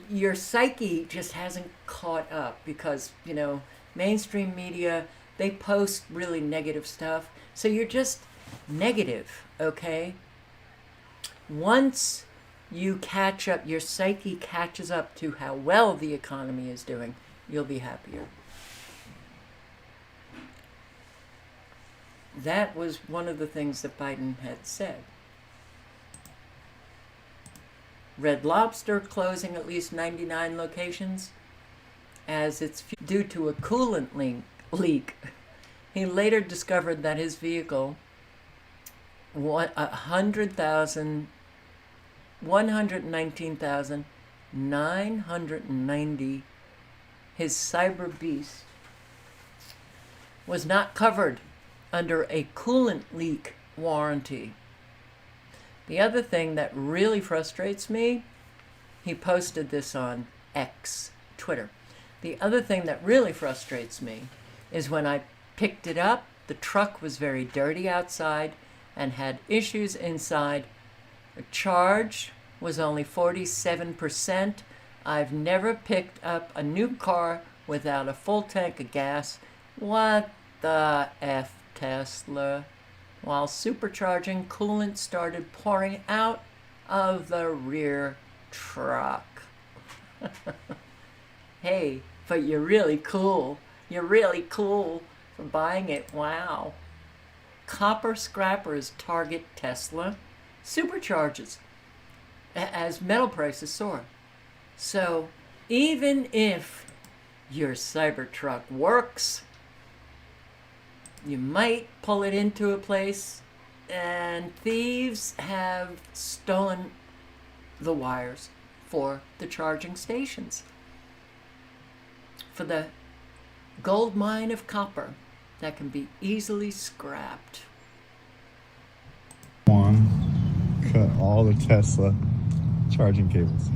your psyche just hasn't caught up because, mainstream media, they post really negative stuff. So you're just negative, okay? Once you catch up, your psyche catches up to how well the economy is doing, you'll be happier. That was one of the things that Biden had said. Red Lobster closing at least 99 locations as it's due to a coolant leak. He later discovered that his vehicle, 119,990, his Cyber Beast, was not covered under a coolant leak warranty. The other thing that really frustrates me, he posted this on X, Twitter. The other thing that really frustrates me is when I picked it up, the truck was very dirty outside and had issues inside. The charge was only 47%. I've never picked up a new car without a full tank of gas. What the F, Tesla? While supercharging, coolant started pouring out of the rear truck. Hey, but you're really cool. You're really cool for buying it. Wow. Copper scrappers target Tesla superchargers as metal prices soar. So even if your Cybertruck works, you might pull it into a place and thieves have stolen the wires for the charging stations, for the gold mine of copper that can be easily scrapped. Cut all the Tesla charging cables.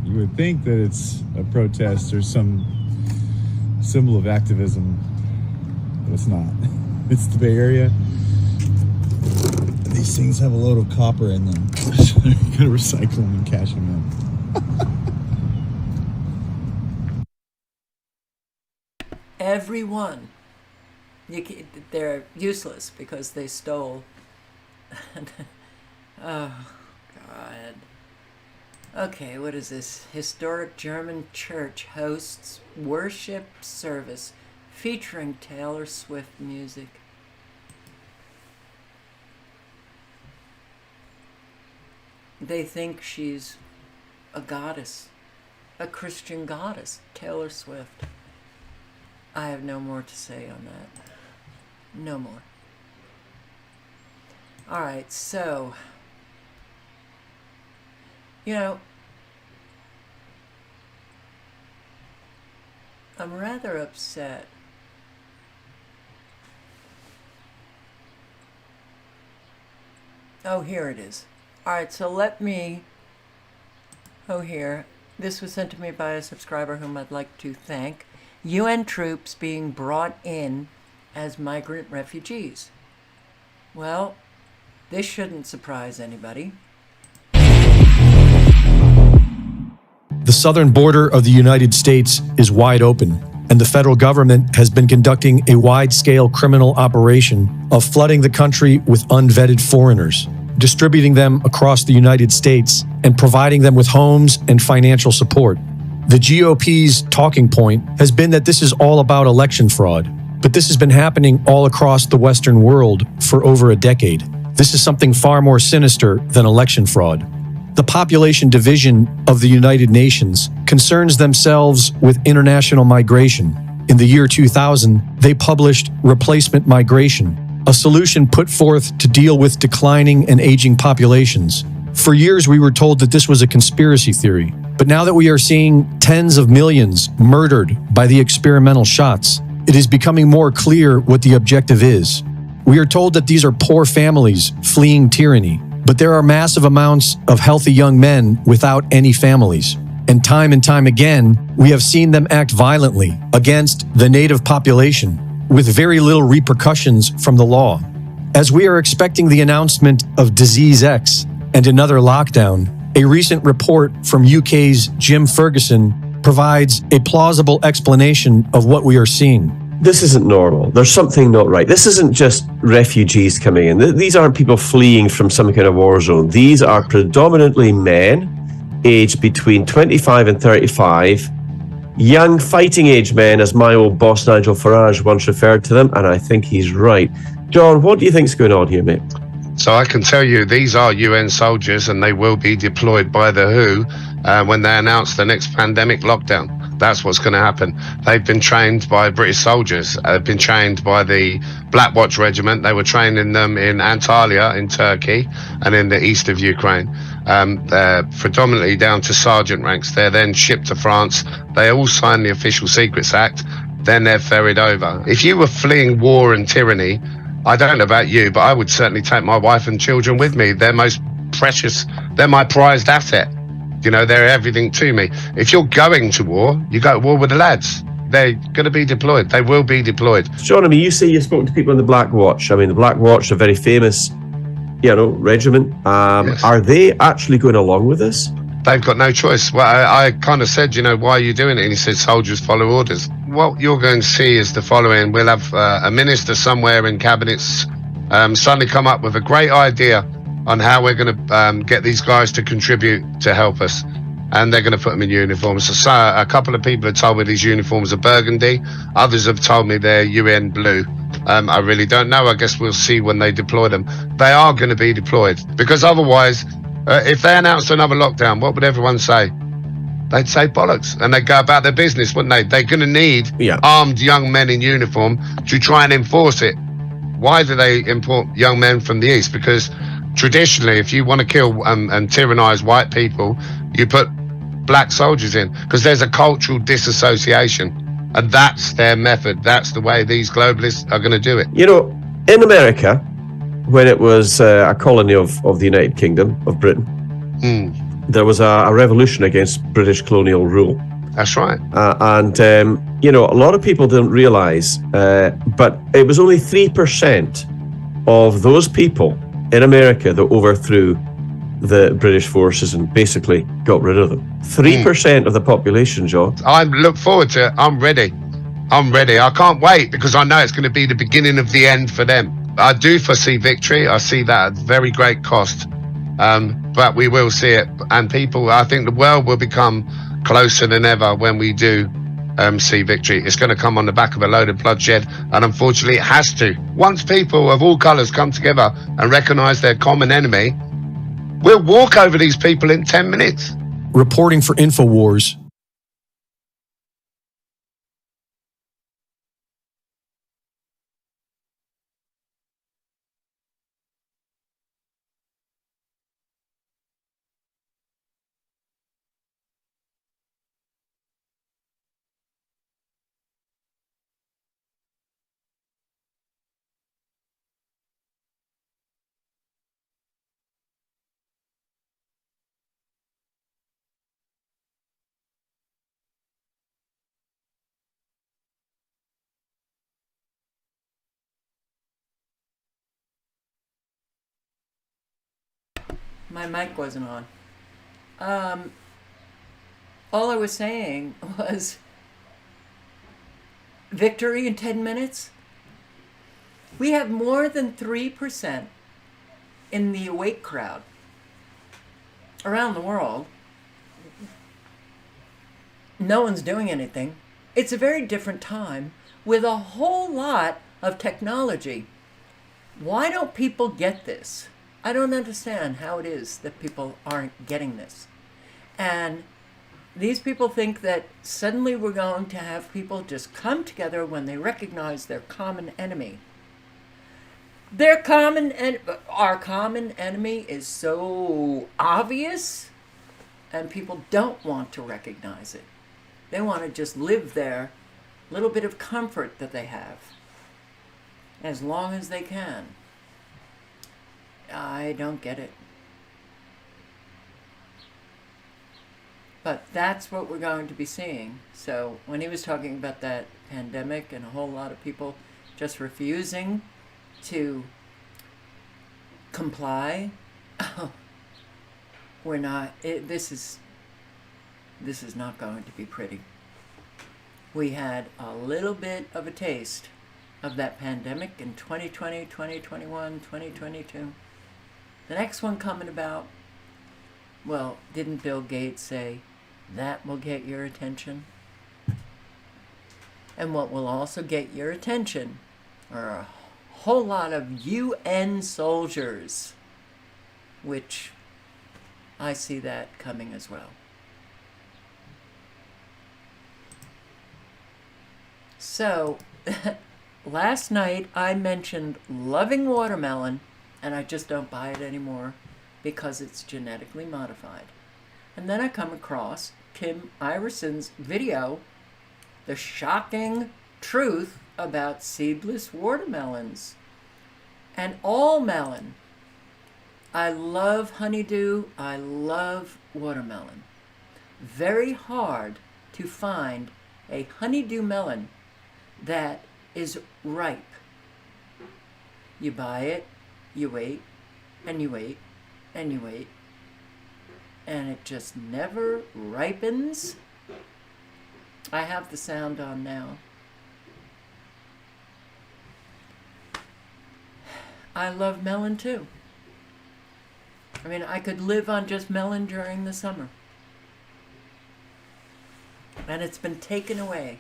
You would think that it's a protest or some symbol of activism, but it's not. It's the Bay Area. These things have a load of copper in them, so you gotta recycle them and cash them in. Everyone. They're useless because they stole. Oh, God. Okay, what is this? Historic German church hosts worship service featuring Taylor Swift music. They think she's a goddess, a Christian goddess, Taylor Swift. I have no more to say on that. No more. All right, so, you know, I'm rather upset. Oh, here it is. All right, so let me, here. This was sent to me by a subscriber whom I'd like to thank. UN troops being brought in as migrant refugees. Well, this shouldn't surprise anybody. The southern border of the United States is wide open, and the federal government has been conducting a wide-scale criminal operation of flooding the country with unvetted foreigners, distributing them across the United States, and providing them with homes and financial support. The GOP's talking point has been that this is all about election fraud, but this has been happening all across the Western world for over a decade. This is something far more sinister than election fraud. The Population Division of the United Nations concerns themselves with international migration. In the year 2000, they published Replacement Migration, a solution put forth to deal with declining and aging populations. For years, we were told that this was a conspiracy theory, but now that we are seeing tens of millions murdered by the experimental shots, it is becoming more clear what the objective is. We are told that these are poor families fleeing tyranny, but there are massive amounts of healthy young men without any families. And time again, we have seen them act violently against the native population with very little repercussions from the law. As we are expecting the announcement of Disease X and another lockdown, a recent report from UK's Jim Ferguson provides a plausible explanation of what we are seeing. This isn't normal. There's something not right. This isn't just refugees coming in. These aren't people fleeing from some kind of war zone. These are predominantly men aged between 25 and 35, young fighting age men, as my old boss Nigel Farage once referred to them, and I think he's right. John, what do you think's going on here, mate? So I can tell you these are UN soldiers, and they will be deployed by the WHO when they announce the next pandemic lockdown. That's what's going to happen. They've been trained by British soldiers. They've been trained by the Black Watch Regiment. They were training them in Antalya in Turkey and in the east of Ukraine. They're predominantly down to sergeant ranks. They're then shipped to France. They all sign the Official Secrets Act. Then they're ferried over. If you were fleeing war and tyranny, I don't know about you, but I would certainly take my wife and children with me. They're most precious. They're my prized asset. You know, they're everything to me. If you're going to war, you go to war with the lads. They're going to be deployed. They will be deployed. John, I mean, you say you've spoken to people in the Black Watch. I mean, the Black Watch, a very famous, regiment. Yes. Are they actually going along with this? They've got no choice. Well, I kind of said, why are you doing it? And he said, soldiers follow orders. What you're going to see is the following. We'll have a minister somewhere in cabinets suddenly come up with a great idea on how we're going to get these guys to contribute to help us. and they're going to put them in uniforms. So a couple of people have told me these uniforms are burgundy. Others have told me they're UN blue. I really don't know. I guess we'll see when they deploy them. They are going to be deployed, because otherwise, if they announced another lockdown, what would everyone say? They'd say bollocks, and they'd go about their business, wouldn't they? They're going to need armed young men in uniform to try and enforce it. Why do they import young men from the East? Because traditionally, if you want to kill and tyrannize white people, you put black soldiers in, because there's a cultural disassociation, and that's their method. That's the way these globalists are going to do it. You know, in America, when it was a colony of the United Kingdom of Britain, there was a revolution against British colonial rule. That's right. You know, a lot of people didn't realize, but it was only 3% of those people in America that overthrew the British forces and basically got rid of them. 3% of the population, Joe. I look forward to it. I'm ready. I can't wait, because I know it's going to be the beginning of the end for them. I do foresee victory. I see that at very great cost. But we will see it. And people, I think the world will become closer than ever when we do see victory. It's going to come on the back of a load of bloodshed, and unfortunately it has to. Once people of all colours come together and recognise their common enemy, we'll walk over these people in 10 minutes. Reporting for InfoWars, My mic wasn't on. All I was saying was victory in 10 minutes. We have more than 3% in the awake crowd around the world. No one's doing anything. It's a very different time with a whole lot of technology. Why don't people get this? I don't understand how it is that people aren't getting this. And these people think that suddenly we're going to have people just come together when they recognize their common enemy. Our common enemy is so obvious, and people don't want to recognize it. They want to just live their little bit of comfort that they have as long as they can. I don't get it. But that's what we're going to be seeing. So when he was talking about that pandemic and a whole lot of people just refusing to comply, we're not, this is not going to be pretty. We had a little bit of a taste of that pandemic in 2020, 2021, 2022. The next one coming about, well, didn't Bill Gates say that will get your attention? And what will also get your attention are a whole lot of UN soldiers, which I see that coming as well. So, last night I mentioned loving watermelon, and I just don't buy it anymore because it's genetically modified. And then I come across Kim Iverson's video, The Shocking Truth About Seedless Watermelons. And all melon. I love honeydew, I love watermelon. Very hard to find a honeydew melon that is ripe. You buy it, you wait, and you wait, and you wait, and it just never ripens. I have the sound on now. I love melon too. I mean, I could live on just melon during the summer. and it's been taken away.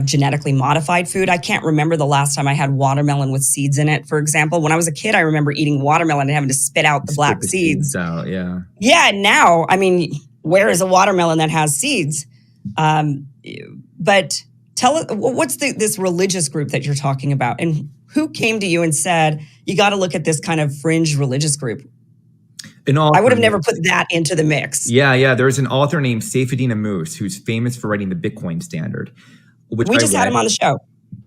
Genetically modified food. I can't remember the last time I had watermelon with seeds in it, for example. When I was a kid, I remember eating watermelon and having to spit out the black seeds. Out, yeah. Yeah, now, I mean, where is a watermelon that has seeds? But tell us, what's this religious group that you're talking about? And who came to you and said, you got to look at this kind of fringe religious group? I would have never put that into the mix. Yeah. There's an author named Saifedean Ammous who's famous for writing the Bitcoin Standard. We just had him on the show.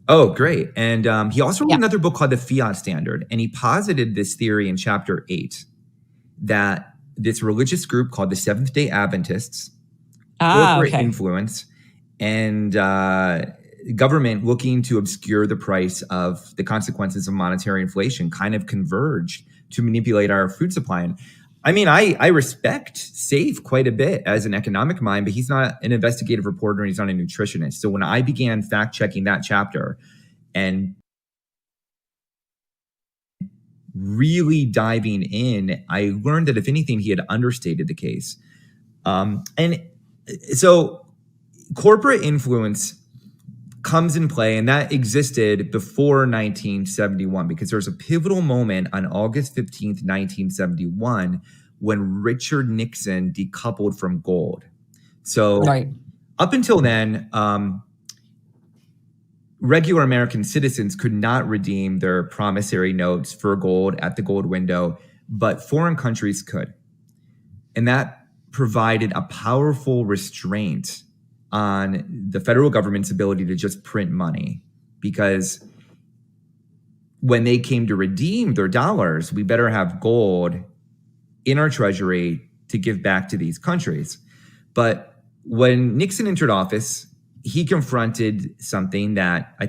Oh, great. And he also wrote another book called The Fiat Standard. And he posited this theory in chapter 8 that this religious group called the Seventh-day Adventists, corporate influence, and government looking to obscure the price of the consequences of monetary inflation kind of converged to manipulate our food supply. And I mean, I respect Saif quite a bit as an economic mind, but he's not an investigative reporter and he's not a nutritionist. So when I began fact checking that chapter and really diving in, I learned that if anything, he had understated the case. And so corporate influence comes in play, and that existed before 1971 because there was a pivotal moment on August 15th, 1971, when Richard Nixon decoupled from gold. So up until then, regular American citizens could not redeem their promissory notes for gold at the gold window, but foreign countries could. And that provided a powerful restraint on the federal government's ability to just print money, because when they came to redeem their dollars, we better have gold in our treasury to give back to these countries. But when Nixon entered office, he confronted something that I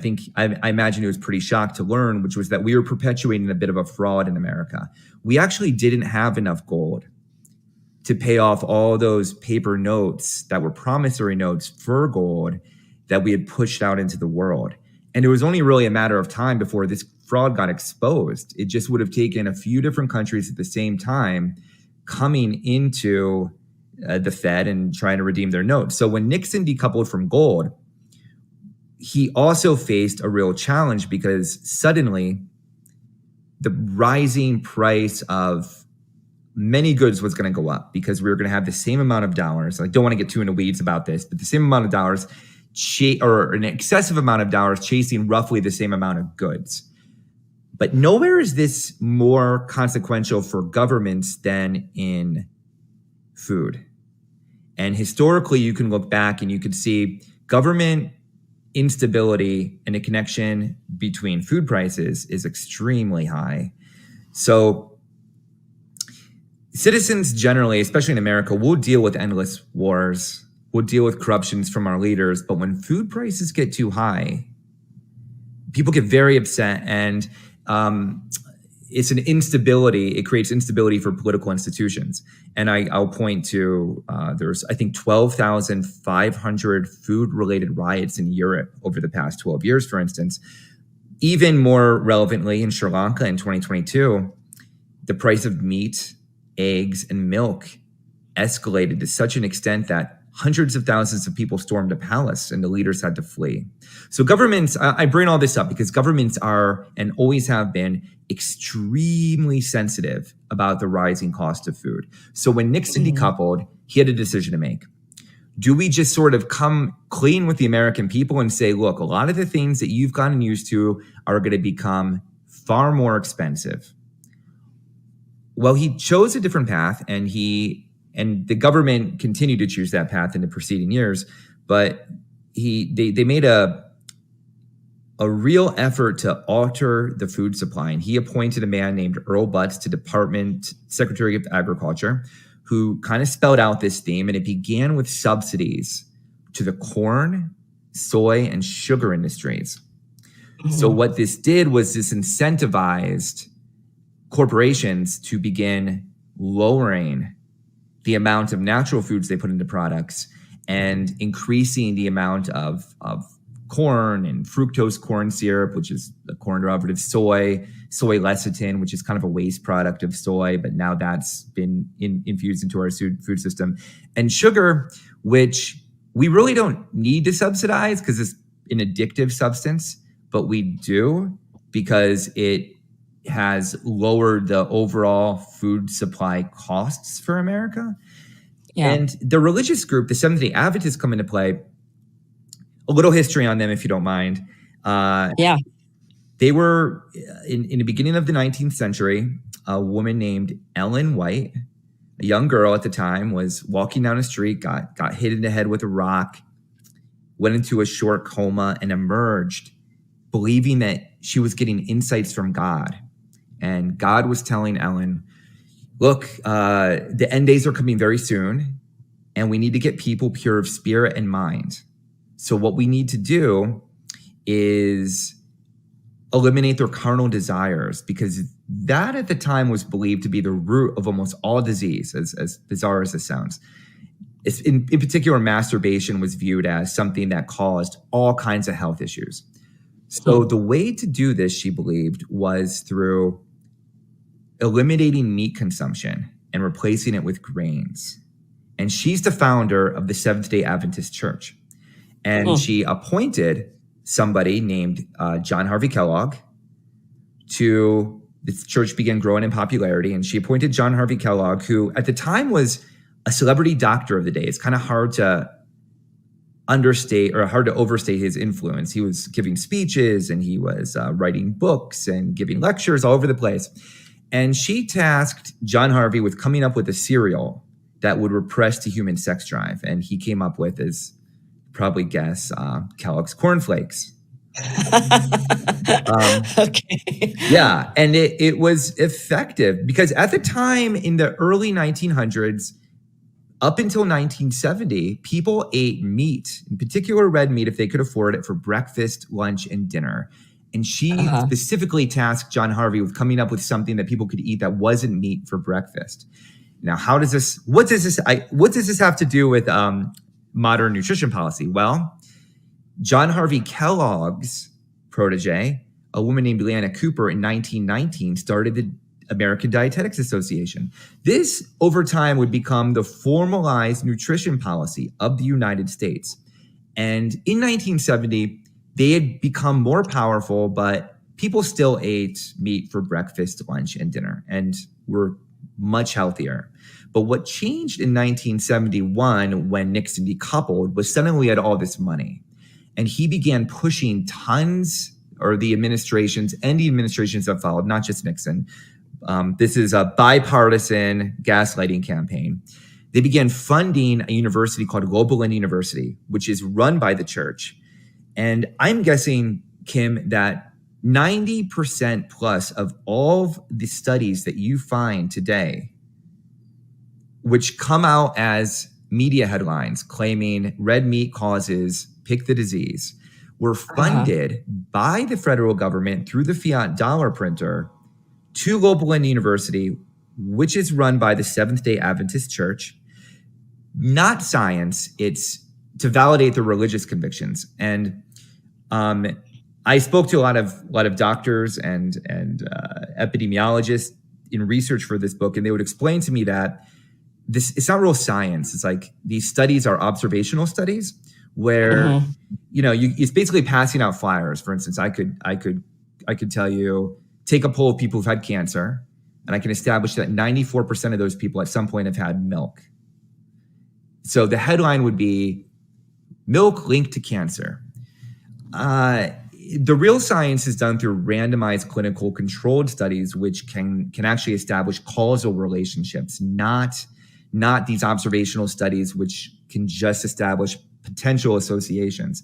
imagine he was pretty shocked to learn, which was that we were perpetuating a bit of a fraud in America. We actually didn't have enough gold to pay off all those paper notes that were promissory notes for gold that we had pushed out into the world. And it was only really a matter of time before this fraud got exposed. It just would have taken a few different countries at the same time coming into the Fed and trying to redeem their notes. So when Nixon decoupled from gold, he also faced a real challenge because suddenly the rising price of many goods was going to go up because we were going to have the same amount of dollars. I don't want to get too into weeds about this, but the same amount of dollars or an excessive amount of dollars chasing roughly the same amount of goods. But nowhere is this more consequential for governments than in food. And historically, you can look back and you could see government instability and a connection between food prices is extremely high. So citizens generally, especially in America, will deal with endless wars. We'll deal with corruptions from our leaders. But when food prices get too high, people get very upset. And it's an instability. It creates instability for political institutions. And I'll point to, there's, I think, 12,500 food-related riots in Europe over the past 12 years, for instance. Even more relevantly, in Sri Lanka in 2022, the price of meat, eggs, and milk escalated to such an extent that hundreds of thousands of people stormed a palace and the leaders had to flee. So governments, I bring all this up because governments are and always have been extremely sensitive about the rising cost of food. So when Nixon decoupled, he had a decision to make. Do we just sort of come clean with the American people and say, look, a lot of the things that you've gotten used to are going to become far more expensive? Well, he chose a different path, and the government continued to choose that path in the preceding years. But they made a real effort to alter the food supply, and he appointed a man named Earl Butz to Department Secretary of Agriculture, who kind of spelled out this theme, and it began with subsidies to the corn, soy, and sugar industries. So what this did was this incentivized corporations to begin lowering the amount of natural foods they put into products and increasing the amount of corn and fructose corn syrup, which is a corn derivative, soy lecithin, which is kind of a waste product of soy, but now that's been infused into our food system, and sugar, which we really don't need to subsidize because it's an addictive substance, but we do because it has lowered the overall food supply costs for America. Yeah. And the religious group, the Seventh-day Adventists, come into play. A little history on them, if you don't mind. They were, in the beginning of the 19th century, a woman named Ellen White, a young girl at the time, was walking down a street, got hit in the head with a rock, went into a short coma, and emerged believing that she was getting insights from God. And God was telling Ellen, look, the end days are coming very soon, and we need to get people pure of spirit and mind. So what we need to do is eliminate their carnal desires, because that at the time was believed to be the root of almost all disease, as bizarre as it sounds. In particular, masturbation was viewed as something that caused all kinds of health issues. So the way to do this, she believed, was through eliminating meat consumption and replacing it with grains. And she's the founder of the Seventh-day Adventist Church. And she appointed somebody named John Harvey Kellogg to, the church began growing in popularity. And she appointed John Harvey Kellogg, who at the time was a celebrity doctor of the day. It's kind of hard to understate or hard to overstate his influence. He was giving speeches and he was writing books and giving lectures all over the place. And she tasked John Harvey with coming up with a cereal that would repress the human sex drive. And he came up with, as probably guess, Kellogg's Corn Flakes. Okay. Yeah, and it was effective because at the time in the early 1900s, up until 1970, people ate meat, in particular red meat, if they could afford it, for breakfast, lunch, and dinner. And she specifically tasked John Harvey with coming up with something that people could eat that wasn't meat for breakfast. Now, what does this have to do with modern nutrition policy? Well, John Harvey Kellogg's protege, a woman named Leanna Cooper, in 1919 started the American Dietetics Association. This, over time, would become the formalized nutrition policy of the United States. And in 1970, they had become more powerful, but people still ate meat for breakfast, lunch, and dinner, and were much healthier. But what changed in 1971 when Nixon decoupled was suddenly we had all this money. And he began pushing tons, or the administrations and the administrations that followed, not just Nixon. This is a bipartisan gaslighting campaign. They began funding a university called Global University, which is run by the church. And I'm guessing, Kim, that 90% plus of all of the studies that you find today, which come out as media headlines claiming red meat causes pick the disease, were funded by the federal government through the fiat dollar printer to Global University, which is run by the Seventh-day Adventist Church. Not science, it's to validate their religious convictions. And I spoke to a lot of doctors and epidemiologists in research for this book, and they would explain to me that it's not real science. It's like these studies are observational studies where it's basically passing out flyers. For instance, I could tell you, take a poll of people who've had cancer, and I can establish that 94% of those people at some point have had milk. So the headline would be milk linked to cancer. The real science is done through randomized clinical controlled studies, which can actually establish causal relationships, not these observational studies, which can just establish potential associations.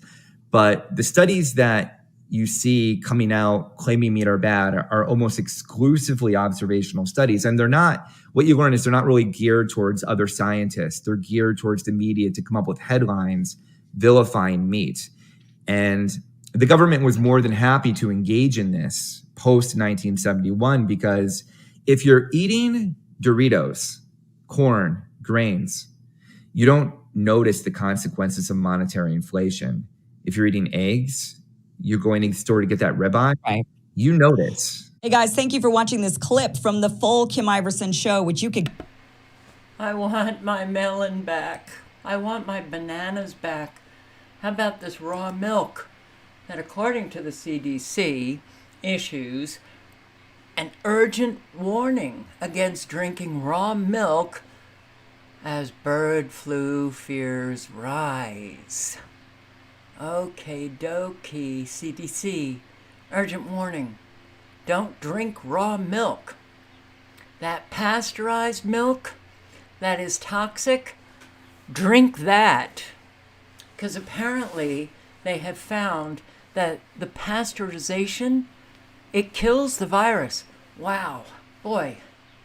But the studies that you see coming out claiming meat are bad are almost exclusively observational studies. And they're not, what you learn is they're not really geared towards other scientists. They're geared towards the media to come up with headlines vilifying meat. And the government was more than happy to engage in this post 1971, because if you're eating Doritos, corn, grains, you don't notice the consequences of monetary inflation. if you're eating eggs, you're going to the store to get that ribeye. Right. You notice. Hey guys, thank you for watching this clip from the full Kim Iverson show, which you could. I want my melon back. I want my bananas back. How about this raw milk that, according to the CDC, issues an urgent warning against drinking raw milk as bird flu fears rise. Okay, dokie, CDC, urgent warning. Don't drink raw milk. That pasteurized milk that is toxic, drink that. Because apparently they have found that the pasteurization, it kills the virus. Wow, boy,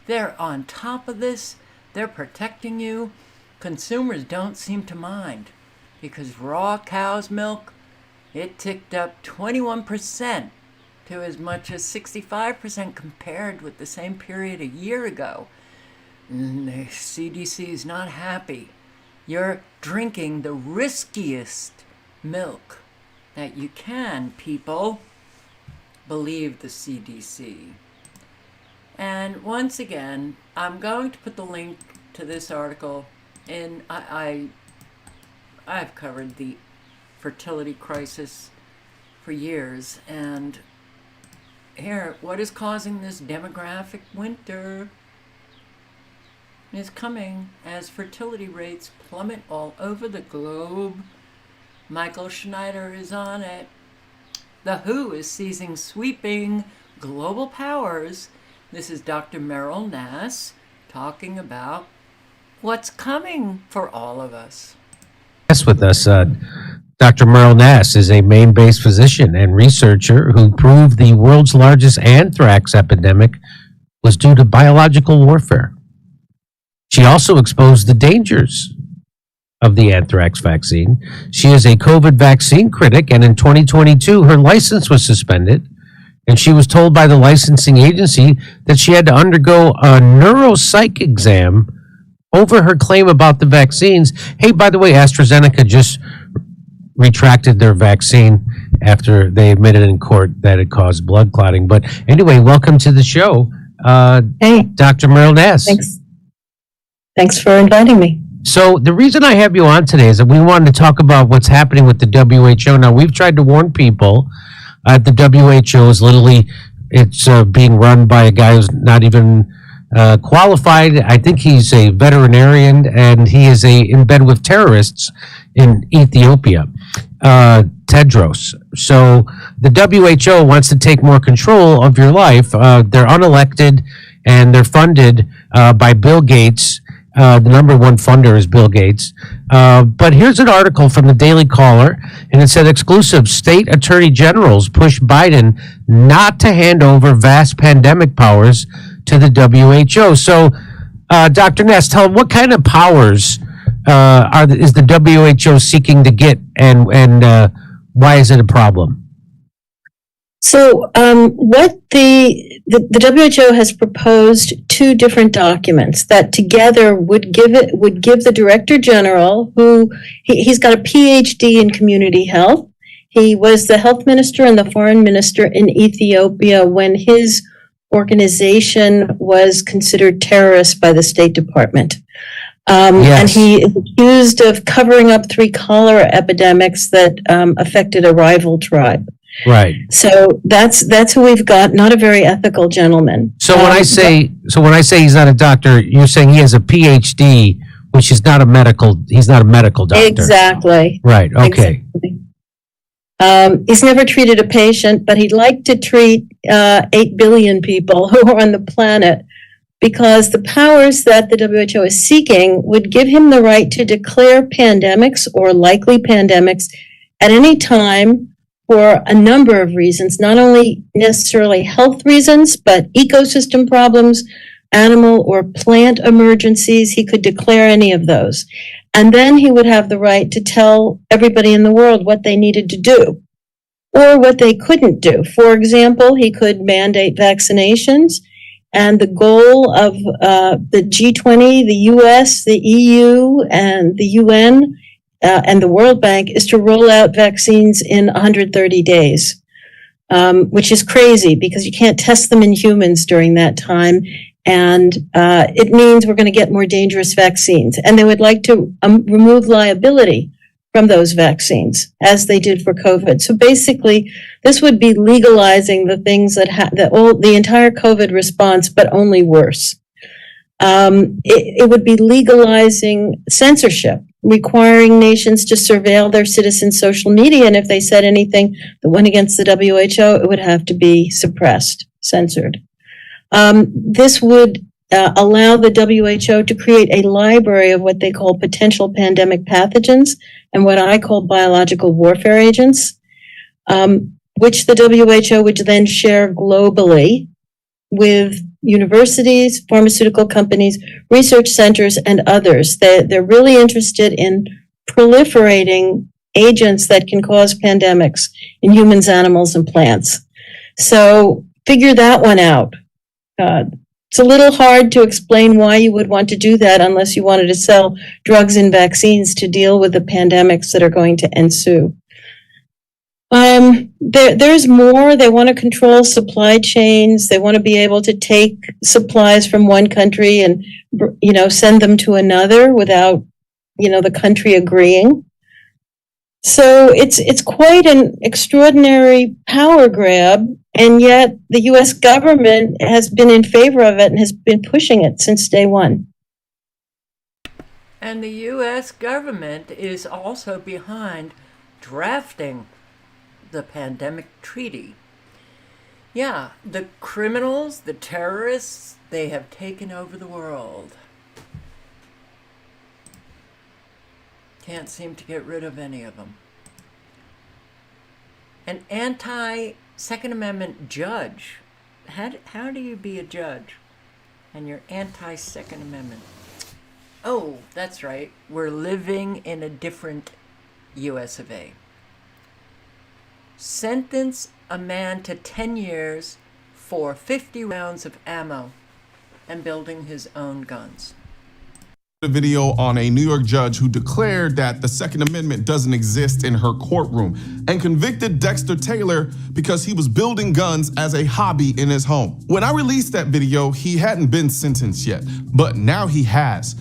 they're on top of this. They're protecting you. Consumers don't seem to mind because raw cow's milk, it ticked up 21% to as much as 65% compared with the same period a year ago. And the CDC is not happy. You're drinking the riskiest milk that you can, people. Believe the CDC. And once again, I'm going to put the link to this article in. I've covered the fertility crisis for years, and here, what is causing this demographic winter is coming as fertility rates plummet all over the globe. Michael Schneider is on it. The WHO is seizing sweeping global powers. This is Dr. Meryl Nass talking about what's coming for all of us. With us, Dr. Meryl Nass is a Maine-based physician and researcher who proved the world's largest anthrax epidemic was due to biological warfare. She also exposed the dangers of the anthrax vaccine. She is a COVID vaccine critic, and in 2022, her license was suspended, and she was told by the licensing agency that she had to undergo a neuropsych exam over her claim about the vaccines. Hey, by the way, AstraZeneca just retracted their vaccine after they admitted in court that it caused blood clotting. But anyway, welcome to the show. Hey, Dr. Meryl Nass. Thanks for inviting me. So the reason I have you on today is that we wanted to talk about what's happening with the WHO. Now, we've tried to warn people the WHO is literally, it's being run by a guy who's not even qualified. I think he's a veterinarian, and he is in bed with terrorists in Ethiopia, Tedros. So the WHO wants to take more control of your life. They're unelected, and they're funded by Bill Gates. The number one funder is Bill Gates. But here's an article from the Daily Caller, and it said exclusive state attorney generals push Biden not to hand over vast pandemic powers to the WHO. So, Dr. Nass, tell them what kind of powers is the WHO seeking to get, and why is it a problem? So, what the WHO has proposed two different documents that together would give the Director General, who he's got a PhD in community health. He was the health minister and the foreign minister in Ethiopia when his organization was considered terrorist by the State Department. Yes. And he is accused of covering up 3 cholera epidemics that affected a rival tribe. Right. So that's who we've got. Not a very ethical gentleman. So when I say he's not a doctor, you're saying he has a PhD, which is not a medical. He's not a medical doctor. Exactly. Right. Okay. Exactly. He's never treated a patient, but he'd like to treat 8 billion people who are on the planet, because the powers that the WHO is seeking would give him the right to declare pandemics or likely pandemics at any time for a number of reasons, not only necessarily health reasons, but ecosystem problems, animal or plant emergencies. He could declare any of those. And then he would have the right to tell everybody in the world what they needed to do or what they couldn't do. For example, he could mandate vaccinations, and the goal of the G20, the US, the EU, and the UN and the World Bank is to roll out vaccines in 130 days, which is crazy because you can't test them in humans during that time. And it means we're going to get more dangerous vaccines. And they would like to remove liability from those vaccines, as they did for COVID. So basically, this would be legalizing the things that the entire COVID response, but only worse. It would be legalizing censorship, requiring nations to surveil their citizens' social media, and if they said anything that went against the WHO, it would have to be suppressed, censored. This would allow the WHO to create a library of what they call potential pandemic pathogens and what I call biological warfare agents, which the WHO would then share globally with universities, pharmaceutical companies, research centers, and others. They're really interested in proliferating agents that can cause pandemics in humans, animals, and plants. So figure that one out. It's a little hard to explain why you would want to do that unless you wanted to sell drugs and vaccines to deal with the pandemics that are going to ensue. There's more. They want to control supply chains. They want to be able to take supplies from one country and, send them to another without, the country agreeing. So it's quite an extraordinary power grab, and yet the U.S. government has been in favor of it and has been pushing it since day one. And the U.S. government is also behind drafting the pandemic treaty. Yeah, the criminals, the terrorists, they have taken over the world. Can't seem to get rid of any of them. An anti-Second Amendment judge. How do you be a judge and you're anti-Second Amendment? Oh, that's right. We're living in a different US of A. Sentence a man to 10 years for 50 rounds of ammo and building his own guns. A video on a New York judge who declared that the Second Amendment doesn't exist in her courtroom and convicted Dexter Taylor because he was building guns as a hobby in his home. When I released that video, he hadn't been sentenced yet, but now he has.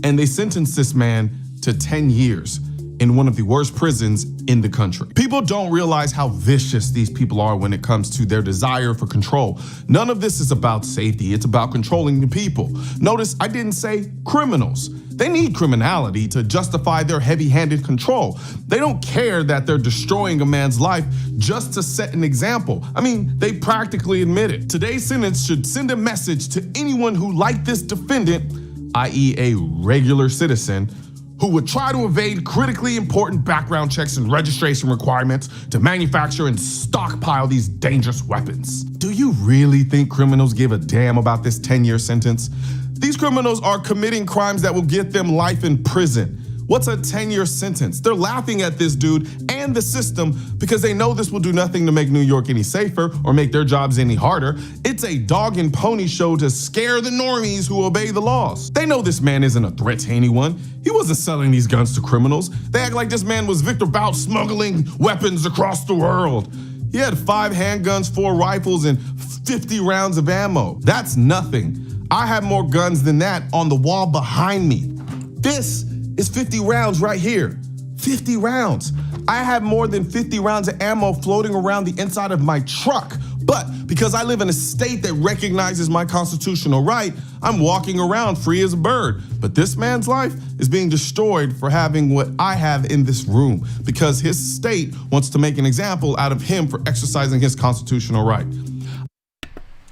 And they sentenced this man to 10 years in one of the worst prisons in the country. People don't realize how vicious these people are when it comes to their desire for control. None of this is about safety, it's about controlling the people. Notice I didn't say criminals. They need criminality to justify their heavy-handed control. They don't care that they're destroying a man's life just to set an example. I mean, they practically admit it. Today's sentence should send a message to anyone who, like this defendant, i.e. a regular citizen, who would try to evade critically important background checks and registration requirements to manufacture and stockpile these dangerous weapons. Do you really think criminals give a damn about this 10-year sentence? These criminals are committing crimes that will get them life in prison. What's a 10-year sentence? They're laughing at this dude and the system because they know this will do nothing to make New York any safer or make their jobs any harder. It's a dog and pony show to scare the normies who obey the laws. They know this man isn't a threat to anyone. He wasn't selling these guns to criminals. They act like this man was Victor Bout smuggling weapons across the world. He had 5 handguns, 4 rifles, and 50 rounds of ammo. That's nothing. I have more guns than that on the wall behind me. This is 50 rounds right here. 50 rounds. I have more than 50 rounds of ammo floating around the inside of my truck. But because I live in a state that recognizes my constitutional right, I'm walking around free as a bird. But this man's life is being destroyed for having what I have in this room because his state wants to make an example out of him for exercising his constitutional right.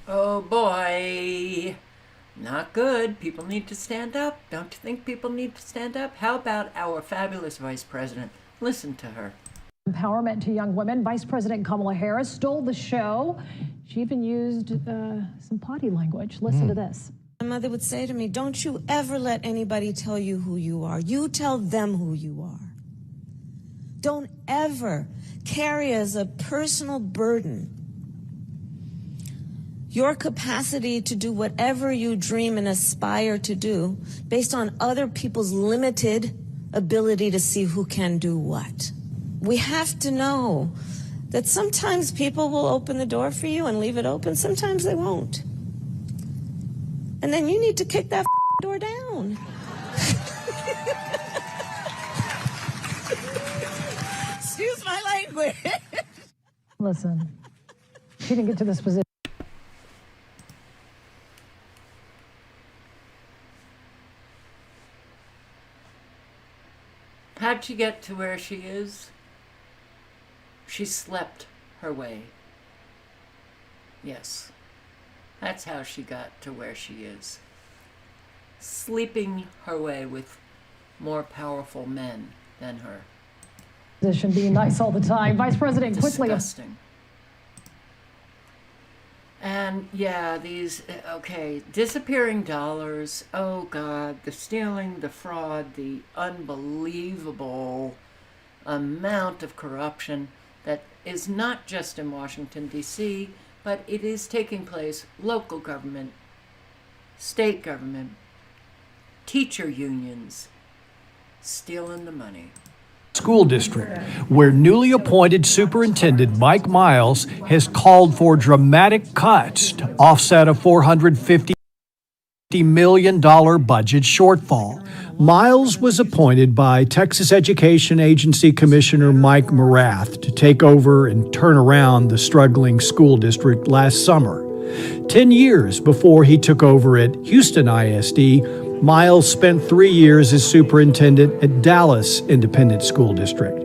Oh boy. Not good. People need to stand up. Don't you think people need to stand up? How about our fabulous vice president? Listen to her. Empowerment to young women. Vice President Kamala Harris stole the show. She even used some potty language. Listen to this. My mother would say to me, don't you ever let anybody tell you who you are. You tell them who you are. Don't ever carry as a personal burden your capacity to do whatever you dream and aspire to do based on other people's limited ability to see who can do what. We have to know that sometimes people will open the door for you and leave it open. Sometimes they won't. And then you need to kick that door down. Excuse my language. Listen, she didn't get to this position. How'd she get to where she is? She slept her way. Yes, that's how she got to where she is. Sleeping her way with more powerful men than her. Position being nice all the time. Vice President quickly. Disgusting. And yeah, these, okay, disappearing dollars. Oh God, the stealing, the fraud, the unbelievable amount of corruption that is not just in Washington, D.C., but it is taking place local government, state government, teacher unions, stealing the money. School district, where newly appointed Superintendent Mike Miles has called for dramatic cuts to offset a $450 million budget shortfall. Miles was appointed by Texas Education Agency Commissioner Mike Morath to take over and turn around the struggling school district last summer. 10 years before he took over at Houston ISD, Miles spent 3 years as superintendent at Dallas Independent School District.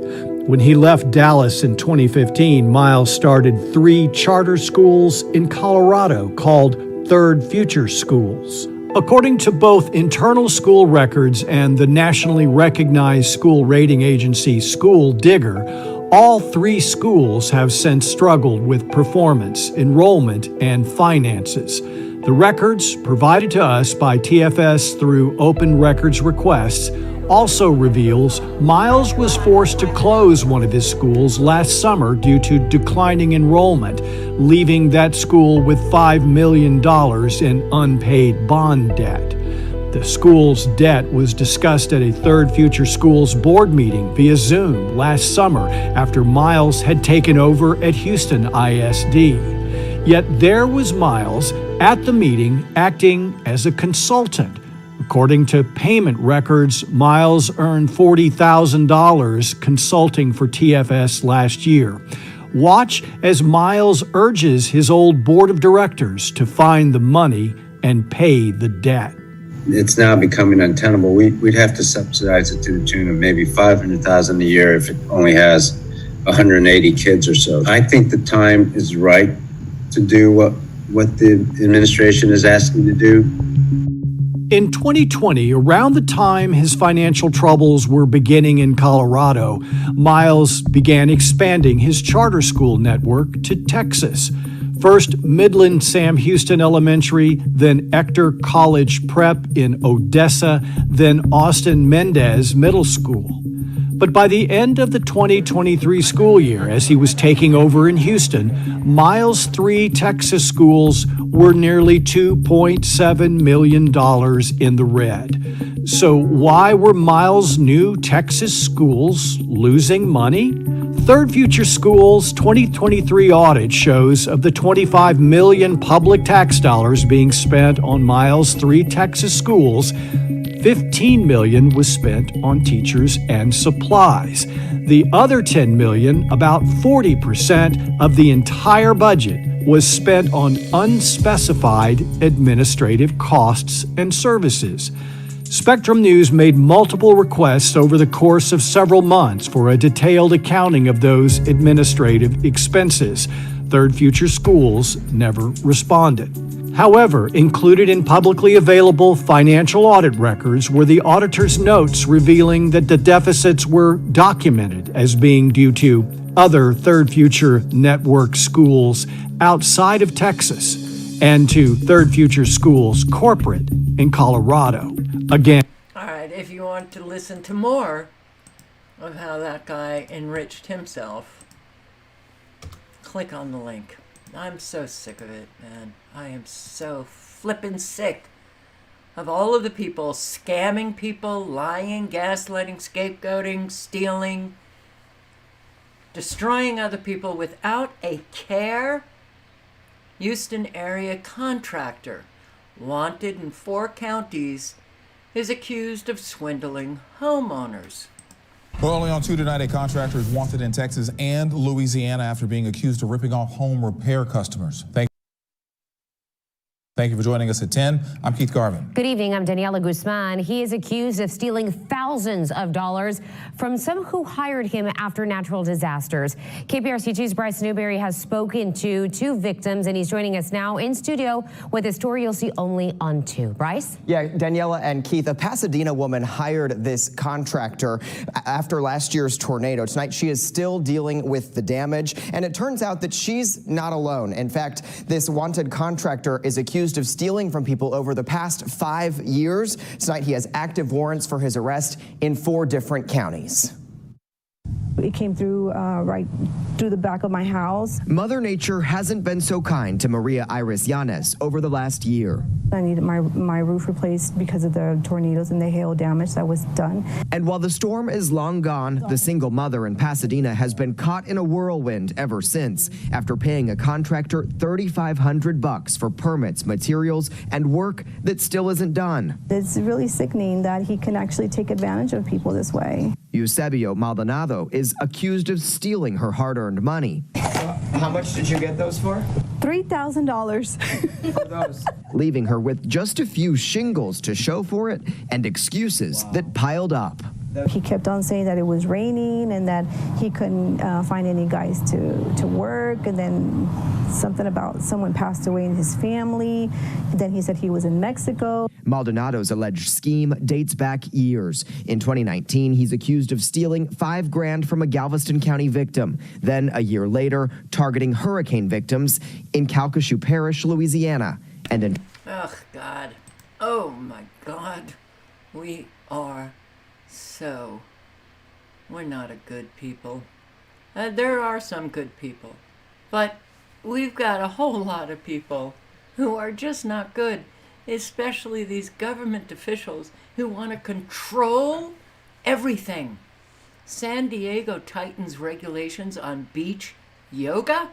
When he left Dallas in 2015, Miles started 3 charter schools in Colorado called Third Future Schools. According to both internal school records and the nationally recognized school rating agency School Digger, all 3 schools have since struggled with performance, enrollment, and finances. The records provided to us by TFS through open records requests also reveals Miles was forced to close one of his schools last summer due to declining enrollment, leaving that school with $5 million in unpaid bond debt. The school's debt was discussed at a Third Future Schools board meeting via Zoom last summer after Miles had taken over at Houston ISD. Yet there was Miles at the meeting acting as a consultant. According to payment records, Miles earned $40,000 consulting for TFS last year. Watch as Miles urges his old board of directors to find the money and pay the debt. It's now becoming untenable. We'd have to subsidize it to the tune of maybe $500,000 a year if it only has 180 kids or so. I think the time is right to do what the administration is asking to do. In 2020, around the time his financial troubles were beginning in Colorado, Miles began expanding his charter school network to Texas. First Midland Sam Houston Elementary, then Ector College Prep in Odessa, then Austin Mendez Middle School. But by the end of the 2023 school year, as he was taking over in Houston, Miles' 3 Texas schools were nearly $2.7 million in the red. So why were Miles' new Texas schools losing money? Third Future Schools' 2023 audit shows of the $25 million public tax dollars being spent on Miles' 3 Texas schools, $15 million was spent on teachers and supplies. The other $10 million, about 40% of the entire budget, was spent on unspecified administrative costs and services. Spectrum News made multiple requests over the course of several months for a detailed accounting of those administrative expenses. Third Future Schools never responded. However, included in publicly available financial audit records were the auditor's notes revealing that the deficits were documented as being due to other Third Future network schools outside of Texas and to Third Future Schools corporate in Colorado. Again, All right, if you want to listen to more of how that guy enriched himself, click on the link. I'm so sick of it, man. I am so flippin' sick of all of the people scamming people, lying, gaslighting, scapegoating, stealing, destroying other people without a care. Houston area contractor, wanted in 4 counties, is accused of swindling homeowners. Well, only on 2 tonight, a contractor is wanted in Texas and Louisiana after being accused of ripping off home repair customers. Thank you for joining us at 10. I'm Keith Garvin. Good evening. I'm Daniela Guzman. He is accused of stealing thousands of dollars from some who hired him after natural disasters. KPRC2's Bryce Newberry has spoken to 2 victims, and he's joining us now in studio with a story you'll see only on 2. Bryce? Yeah, Daniela and Keith, a Pasadena woman hired this contractor after last year's tornado. Tonight, she is still dealing with the damage, and it turns out that she's not alone. In fact, this wanted contractor is accused of stealing from people over the past 5 years. Tonight, he has active warrants for his arrest in 4 different counties. It came through right through the back of my house. Mother Nature hasn't been so kind to Maria Iris Yanes over the last year. I needed my roof replaced because of the tornadoes and the hail damage that was done. And while the storm is long gone, the single mother in Pasadena has been caught in a whirlwind ever since, after paying a contractor $3,500 for permits, materials, and work that still isn't done. It's really sickening that he can actually take advantage of people this way. Eusebio Maldonado is accused of stealing her hard-earned money. How much did you get those for? $3,000. Leaving her with just a few shingles to show for it and excuses that piled up. He kept on saying that it was raining and that he couldn't find any guys to work, and then something about someone passed away in his family. Then he said he was in Mexico. Maldonado's alleged scheme dates back years. In 2019, he's accused of stealing $5,000 from a Galveston County victim. Then a year later, targeting hurricane victims in Calcasieu Parish, Louisiana. And in Oh, God. Oh, my God. We're not a good people. There are some good people, but we've got a whole lot of people who are just not good, especially these government officials who want to control everything. San Diego tightens regulations on beach yoga.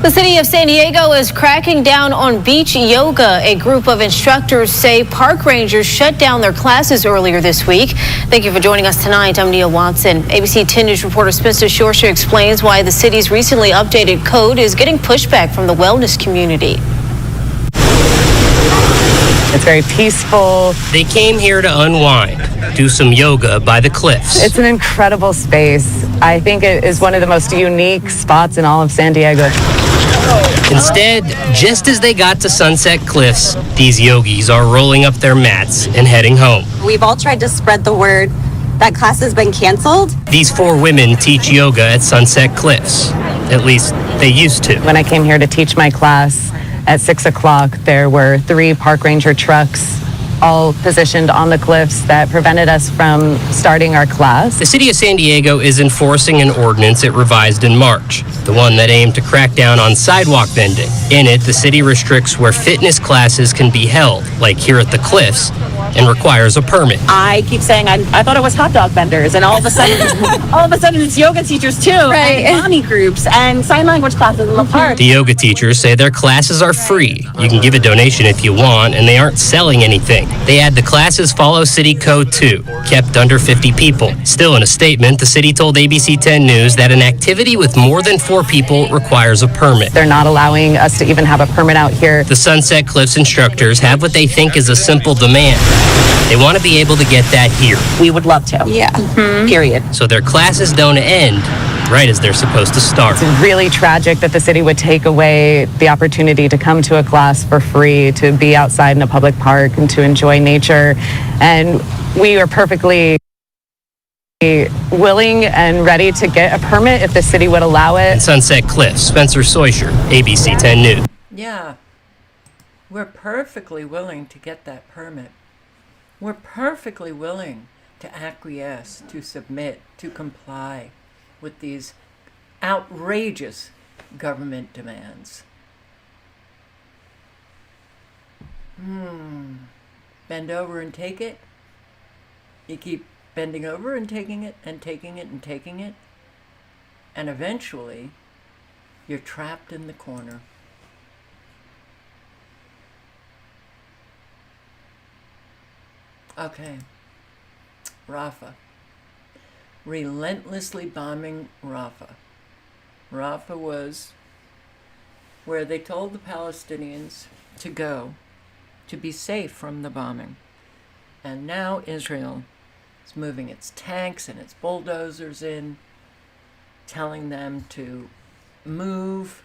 The city of San Diego is cracking down on beach yoga. A group of instructors say park rangers shut down their classes earlier this week. Thank you for joining us tonight. I'm Nia Watson. ABC 10 News reporter Spencer Shorsha explains why the city's recently updated code is getting pushback from the wellness community. It's very peaceful. They came here to unwind, do some yoga by the cliffs. It's an incredible space. I think it is one of the most unique spots in all of San Diego. Instead, just as they got to Sunset Cliffs, these yogis are rolling up their mats and heading home. We've all tried to spread the word that class has been canceled. These 4 women teach yoga at Sunset Cliffs. At least they used to. When I came here to teach my class at 6 o'clock, there were 3 park ranger trucks all positioned on the cliffs that prevented us from starting our class. The city of San Diego is enforcing an ordinance it revised in March, the one that aimed to crack down on sidewalk vending. In it, the city restricts where fitness classes can be held, like here at the cliffs, and requires a permit. I keep saying I thought it was hot dog vendors, and all of a sudden it's yoga teachers too, right? And mommy groups and sign language classes in the park. The yoga teachers say their classes are free. You can give a donation if you want, and they aren't selling anything. They add the classes follow City Code 2, kept under 50 people. Still, in a statement, the city told ABC 10 News that an activity with more than 4 people requires a permit. They're not allowing us to even have a permit out here. The Sunset Cliffs instructors have what they think is a simple demand. They want to be able to get that here. We would love to. Yeah. Period. So their classes don't end right as they're supposed to start. It's really tragic that the city would take away the opportunity to come to a class for free, to be outside in a public park and to enjoy nature. And we are perfectly willing and ready to get a permit if the city would allow it. In Sunset Cliffs, Spencer Soisher, ABC 10 News. Yeah, we're perfectly willing to get that permit. We're perfectly willing to acquiesce, to submit, to comply with these outrageous government demands. bend over and take it. You keep bending over and taking it and taking it and taking it. And eventually, you're trapped in the corner. Okay. Rafah. Relentlessly bombing Rafah. Rafah was where they told the Palestinians to go to be safe from the bombing. And now Israel is moving its tanks and its bulldozers in, telling them to move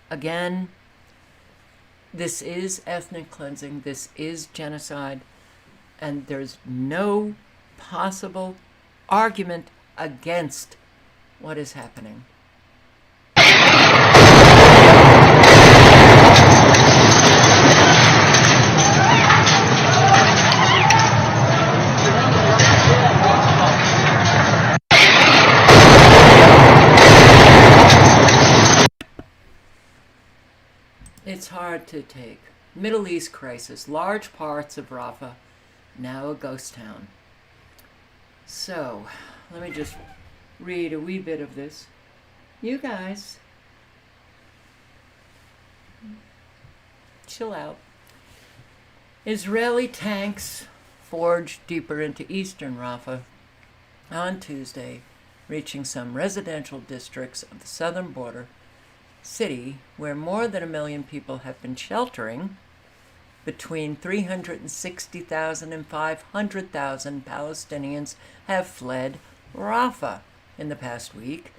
again. This is ethnic cleansing. This is genocide. And there's no possible argument against what is happening. It's hard to take. Middle East crisis, large parts of Rafah, now a ghost town. So, let me just read a wee bit of this. You guys, chill out. Israeli tanks forged deeper into eastern Rafah on Tuesday, reaching some residential districts of the southern border city where more than 1 million people have been sheltering. Between 360,000 and 500,000 Palestinians have fled Rafah in the past week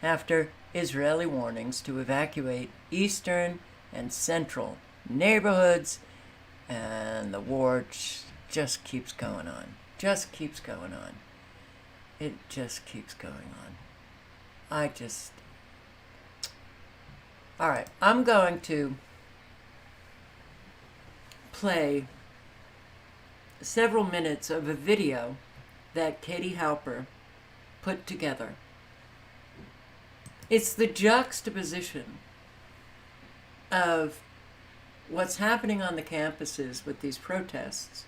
after Israeli warnings to evacuate eastern and central neighborhoods, and the war just keeps going on. Just keeps going on. It just keeps going on. All right, I'm going to play several minutes of a video that Katie Halper put together. It's the juxtaposition of what's happening on the campuses with these protests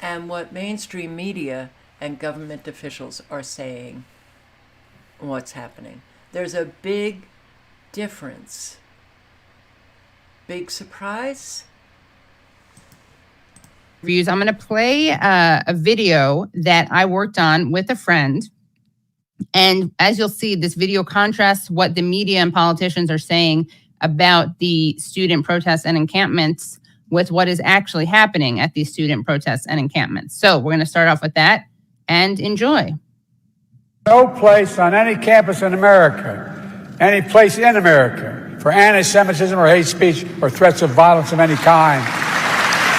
and what mainstream media and government officials are saying what's happening. There's a big difference. Big surprise? I'm going to play a video that I worked on with a friend. And as you'll see, this video contrasts what the media and politicians are saying about the student protests and encampments with what is actually happening at these student protests and encampments. So we're going to start off with that and enjoy. No place on any campus in America, any place in America, for anti-Semitism or hate speech or threats of violence of any kind.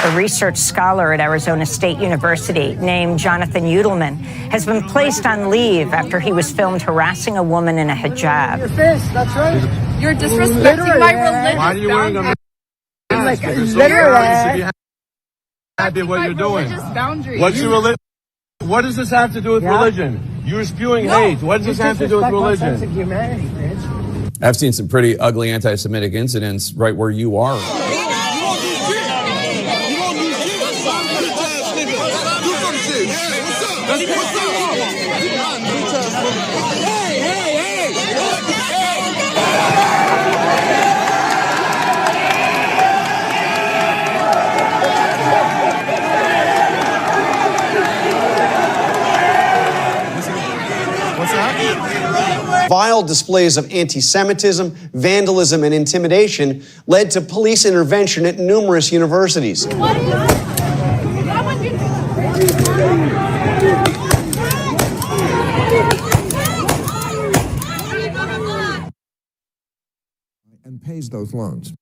A research scholar at Arizona State University named Jonathan Udelman has been placed on leave after he was filmed harassing a woman in a hijab. Your fist, that's right. You're disrespecting my religion. Why are you wearing a mask? Like, literally. You happy what you're doing. What's your religion? What does this have to do with religion? You're spewing hate. What does this have to do with religion? Sense of humanity, man. I've seen some pretty ugly anti-Semitic incidents right where you are. Vile displays of anti-Semitism, vandalism, and intimidation led to police intervention at numerous universities. And pays those loans.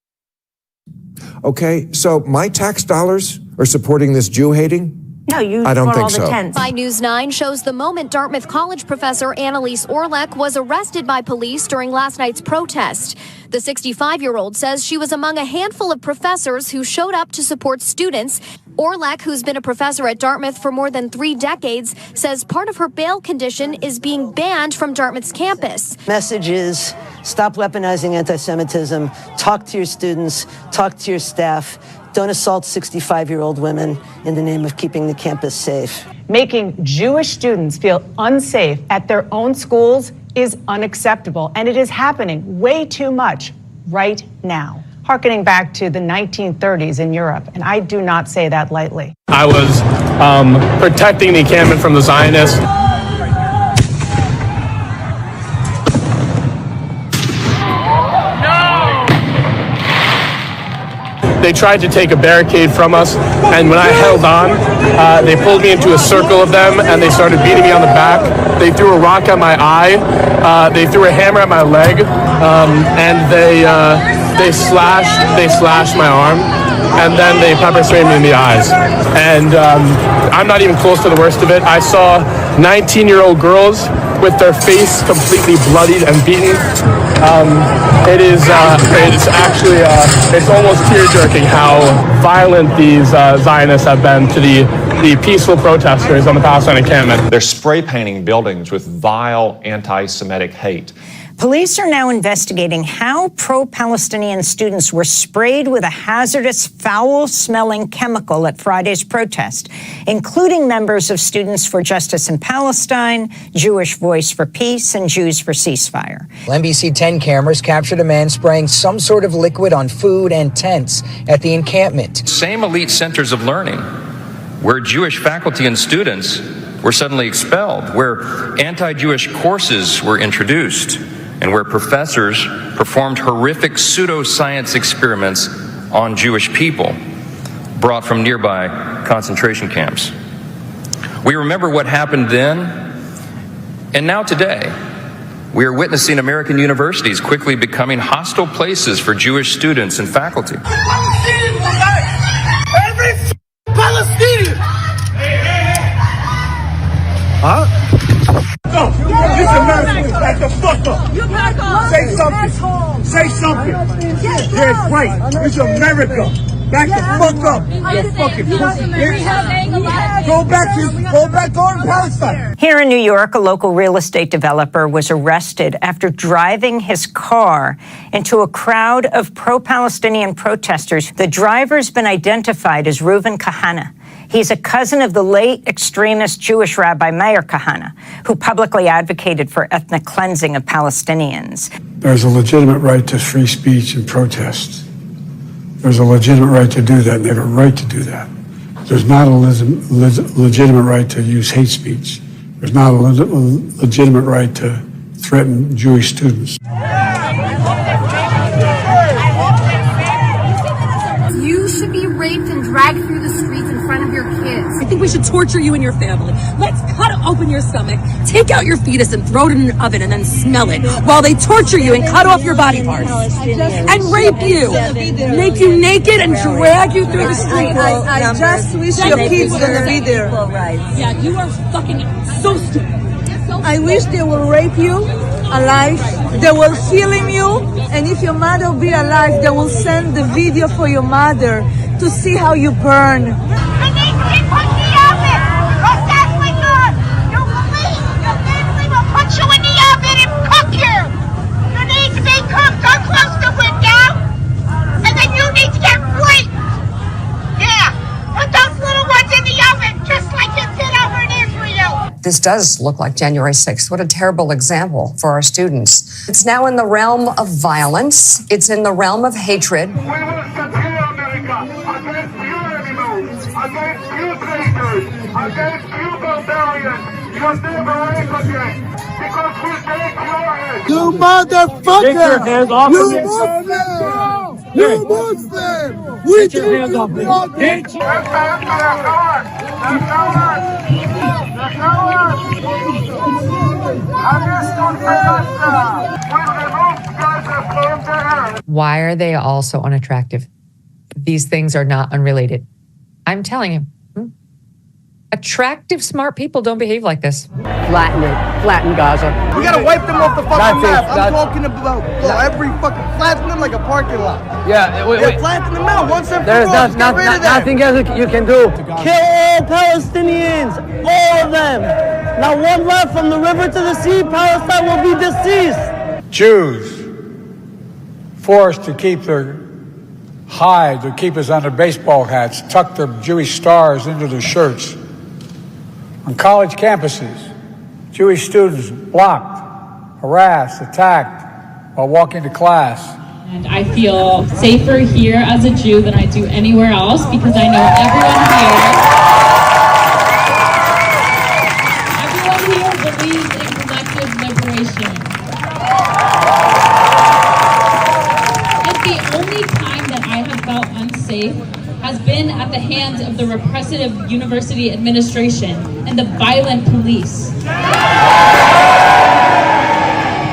Okay, so my tax dollars are supporting this Jew-hating? No, you I don't for think all so. the tents. By News 9 shows the moment Dartmouth College professor Annalise Orlek was arrested by police during last night's protest. The 65-year-old says she was among a handful of professors who showed up to support students. Orlek, who's been a professor at Dartmouth for more than 3 decades, says part of her bail condition is being banned from Dartmouth's campus. Message is stop weaponizing anti-Semitism, talk to your students, talk to your staff, Don't assault 65-year-old women in the name of keeping the campus safe. Making Jewish students feel unsafe at their own schools is unacceptable, and it is happening way too much right now. Harkening back to the 1930s in Europe, and I do not say that lightly. I was protecting the encampment from the Zionists. They tried to take a barricade from us, and when I held on, they pulled me into a circle of them, and they started beating me on the back. They threw a rock at my eye. They threw a hammer at my leg, and they slashed my arm, and then they pepper sprayed me in the eyes. And I'm not even close to the worst of it. I saw 19-year-old girls with their face completely bloodied and beaten. It's actually it's almost tear-jerking how violent these Zionists have been to the peaceful protesters on the Palestine encampment. They're spray painting buildings with vile anti-Semitic hate. Police are now investigating how pro-Palestinian students were sprayed with a hazardous, foul-smelling chemical at Friday's protest, including members of Students for Justice in Palestine, Jewish Voice for Peace, and Jews for Ceasefire. NBC 10 cameras captured a man spraying some sort of liquid on food and tents at the encampment. Same elite centers of learning where Jewish faculty and students were suddenly expelled, where anti-Jewish courses were introduced, and where professors performed horrific pseudoscience experiments on Jewish people brought from nearby concentration camps. We remember what happened then, and now today, we are witnessing American universities quickly becoming hostile places for Jewish students and faculty. Every Palestinian! Huh? No, this American back the fuck up. You back up. Say something. Say something. Yeah, it's right. It's America. Back the fuck up. You fucking pussy bitch. Go back to Palestine. Here in New York, a local real estate developer was arrested after driving his car into a crowd of pro-Palestinian protesters. The driver's been identified as Reuven Kahana. He's a cousin of the late extremist Jewish Rabbi Meir Kahana, who publicly advocated for ethnic cleansing of Palestinians. There's a legitimate right to free speech and protest. There's a legitimate right to do that, and they have a right to do that. There's not a legitimate right to use hate speech. There's not a legitimate right to threaten Jewish students. You should be raped and dragged through the streets in front of your kids. I think we should torture you and your family. Let's cut open your stomach, take out your fetus and throw it in an oven and then smell it while they torture you and cut off your body parts and rape you, make you naked and drag you through the streets. I just wish your kids gonna be there. Yeah, you are fucking so stupid. I wish they will rape you alive. They will film you, and if your mother will be alive, they will send the video for your mother to see how you burn. This does look like January 6th. What a terrible example for our students. It's now in the realm of violence. It's in the realm of hatred. We will secure America against you enemies, against you traitors, against you barbarians. You'll never wake again because we take your head. You motherfucker! Take your hands off of me. You Muslim! We take your hands off me. Bitch! Why are they all so unattractive? These things are not unrelated. I'm telling you. Attractive, smart people don't behave like this. Flatten Gaza. We gotta wipe them off the fucking map. I'm talking about every fucking flatten them like a parking lot. Yeah, wait. Flatten them out once and for There's all. nothing else you can do. Kill all Palestinians, all of them. Not one left from the river to the sea. Palestine will be deceased. Jews forced to keep their hide their keepers on their baseball hats, tuck their Jewish stars into their shirts. On college campuses, Jewish students blocked, harassed, attacked while walking to class. And I feel safer here as a Jew than I do anywhere else because I know everyone here believes in collective liberation. Yet the only time that I have felt unsafe has been at the hands of the repressive university administration and the violent police.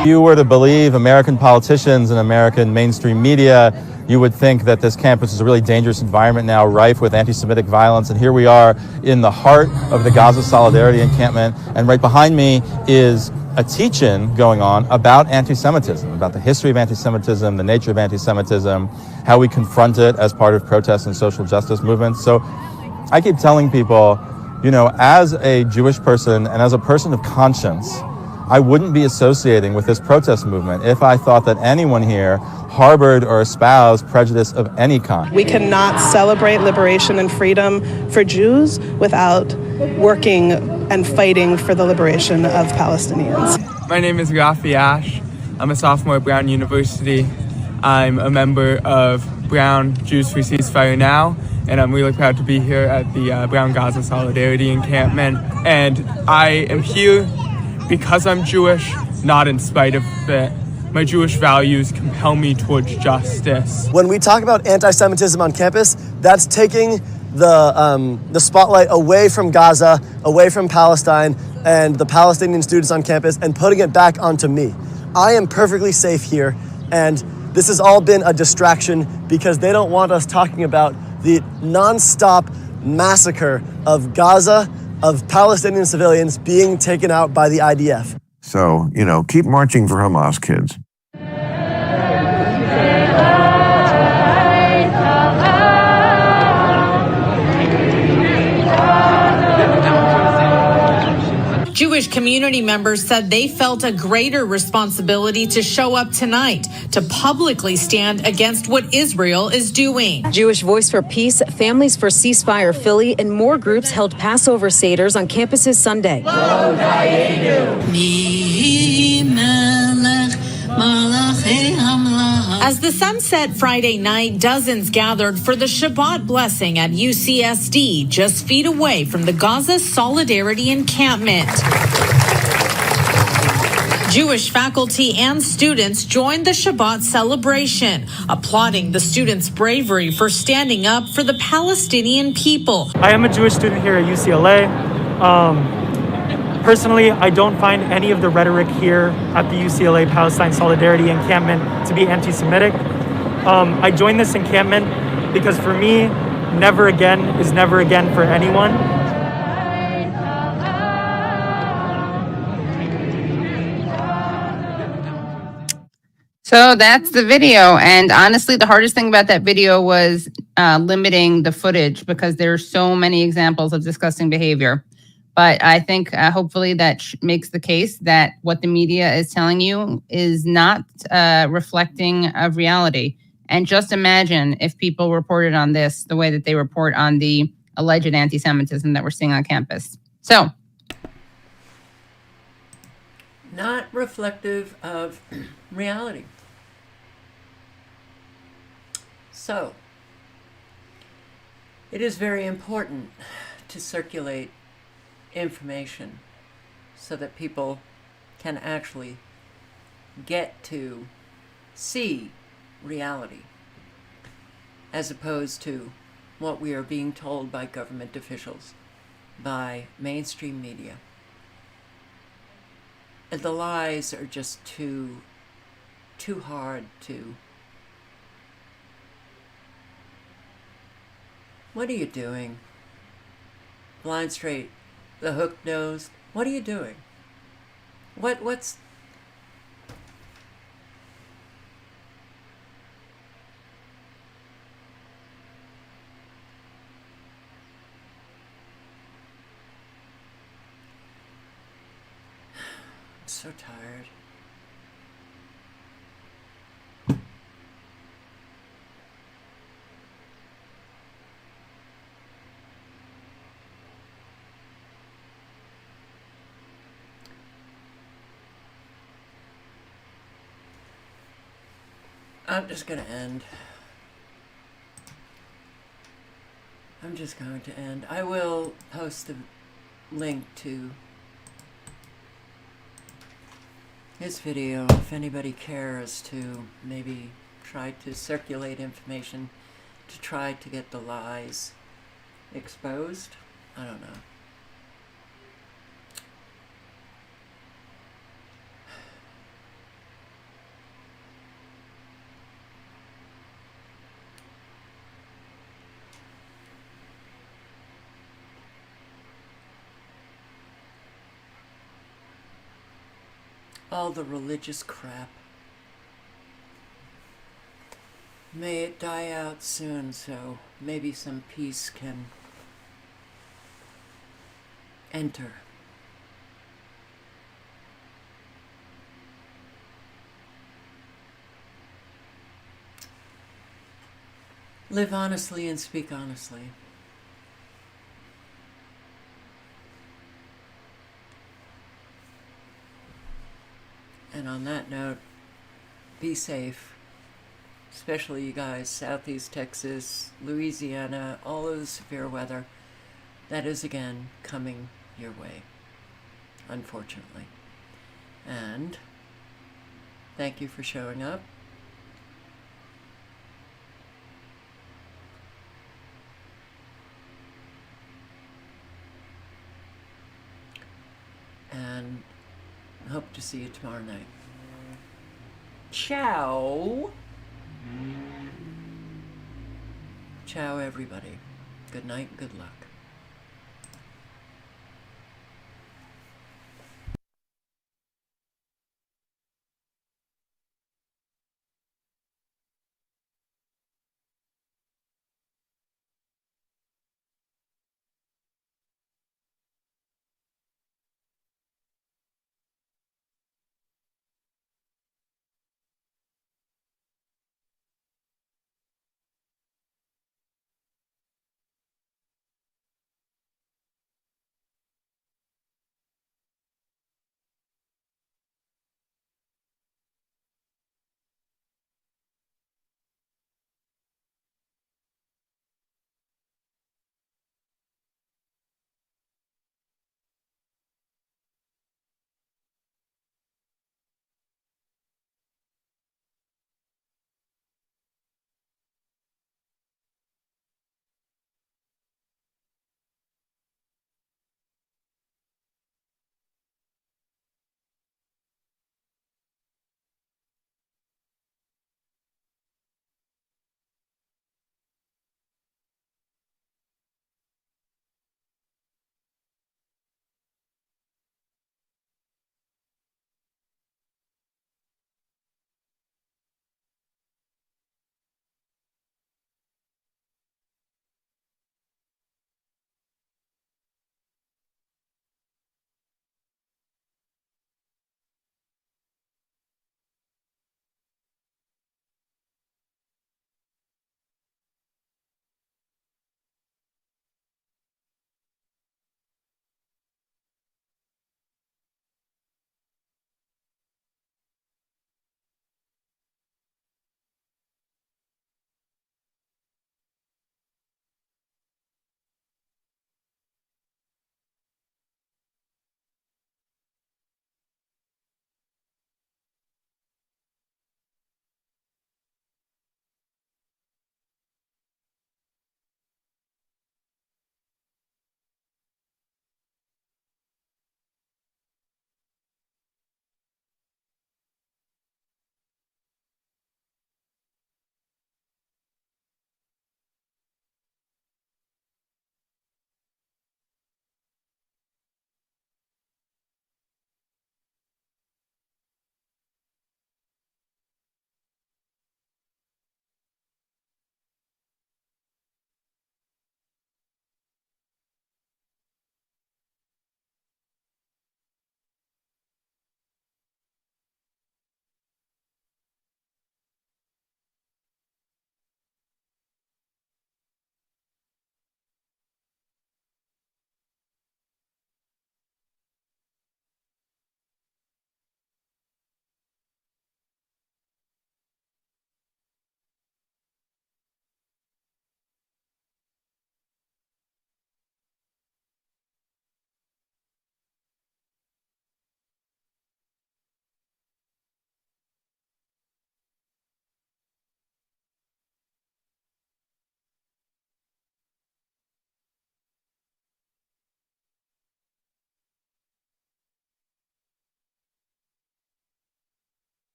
If you were to believe American politicians and American mainstream media, you would think that this campus is a really dangerous environment now, rife with anti-Semitic violence. And here we are in the heart of the Gaza Solidarity Encampment. And right behind me is a teach-in going on about anti-Semitism, about the history of anti-Semitism, the nature of anti-Semitism, how we confront it as part of protests and social justice movements. So I keep telling people, you know, as a Jewish person and as a person of conscience, I wouldn't be associating with this protest movement if I thought that anyone here harbored or espoused prejudice of any kind. We cannot celebrate liberation and freedom for Jews without working and fighting for the liberation of Palestinians. My name is Rafi Ash. I'm a sophomore at Brown University. I'm a member of Brown Jews for Ceasefire Now, and I'm really proud to be here at the Brown Gaza Solidarity Encampment. And I am here because I'm Jewish, not in spite of it. My Jewish values compel me towards justice. When we talk about anti-Semitism on campus, that's taking the spotlight away from Gaza, away from Palestine, and the Palestinian students on campus, and putting it back onto me. I am perfectly safe here, and this has all been a distraction because they don't want us talking about the non-stop massacre of Gaza, of Palestinian civilians being taken out by the IDF. So, you know, keep marching for Hamas, kids. Jewish community members said they felt a greater responsibility to show up tonight to publicly stand against what Israel is doing. Jewish Voice for Peace, Families for Ceasefire Philly, and more groups held Passover Seders on campuses Sunday. As the sun set Friday night, dozens gathered for the Shabbat blessing at UCSD, just feet away from the Gaza Solidarity Encampment. Jewish faculty and students joined the Shabbat celebration, applauding the students' bravery for standing up for the Palestinian people. I am a Jewish student here at UCLA. Personally, I don't find any of the rhetoric here at the UCLA Palestine Solidarity Encampment to be anti-Semitic. I joined this encampment because for me, never again is never again for anyone. So that's the video. And honestly, the hardest thing about that video was limiting the footage because there are so many examples of disgusting behavior. But I think hopefully that makes the case that what the media is telling you is not reflecting of reality. And just imagine if people reported on this the way that they report on the alleged anti-Semitism that we're seeing on campus. So. Not reflective of reality. So, it is very important to circulate information so that people can actually get to see reality as opposed to what we are being told by government officials, by mainstream media. And the lies are just too hard to... What are you doing? Blind straight, the hook nose. What are you doing? What's... I'm so tired. I'm just going to end. I'm just going to end. I will post a link to his video if anybody cares to maybe try to circulate information to try to get the lies exposed. I don't know. All the religious crap. May it die out soon, so maybe some peace can enter. Live honestly and speak honestly. And on that note, be safe, especially you guys, Southeast Texas, Louisiana, all of the severe weather that is again coming your way, unfortunately. And thank you for showing up. And hope to see you tomorrow night. Ciao. Ciao, everybody. Good night, good luck.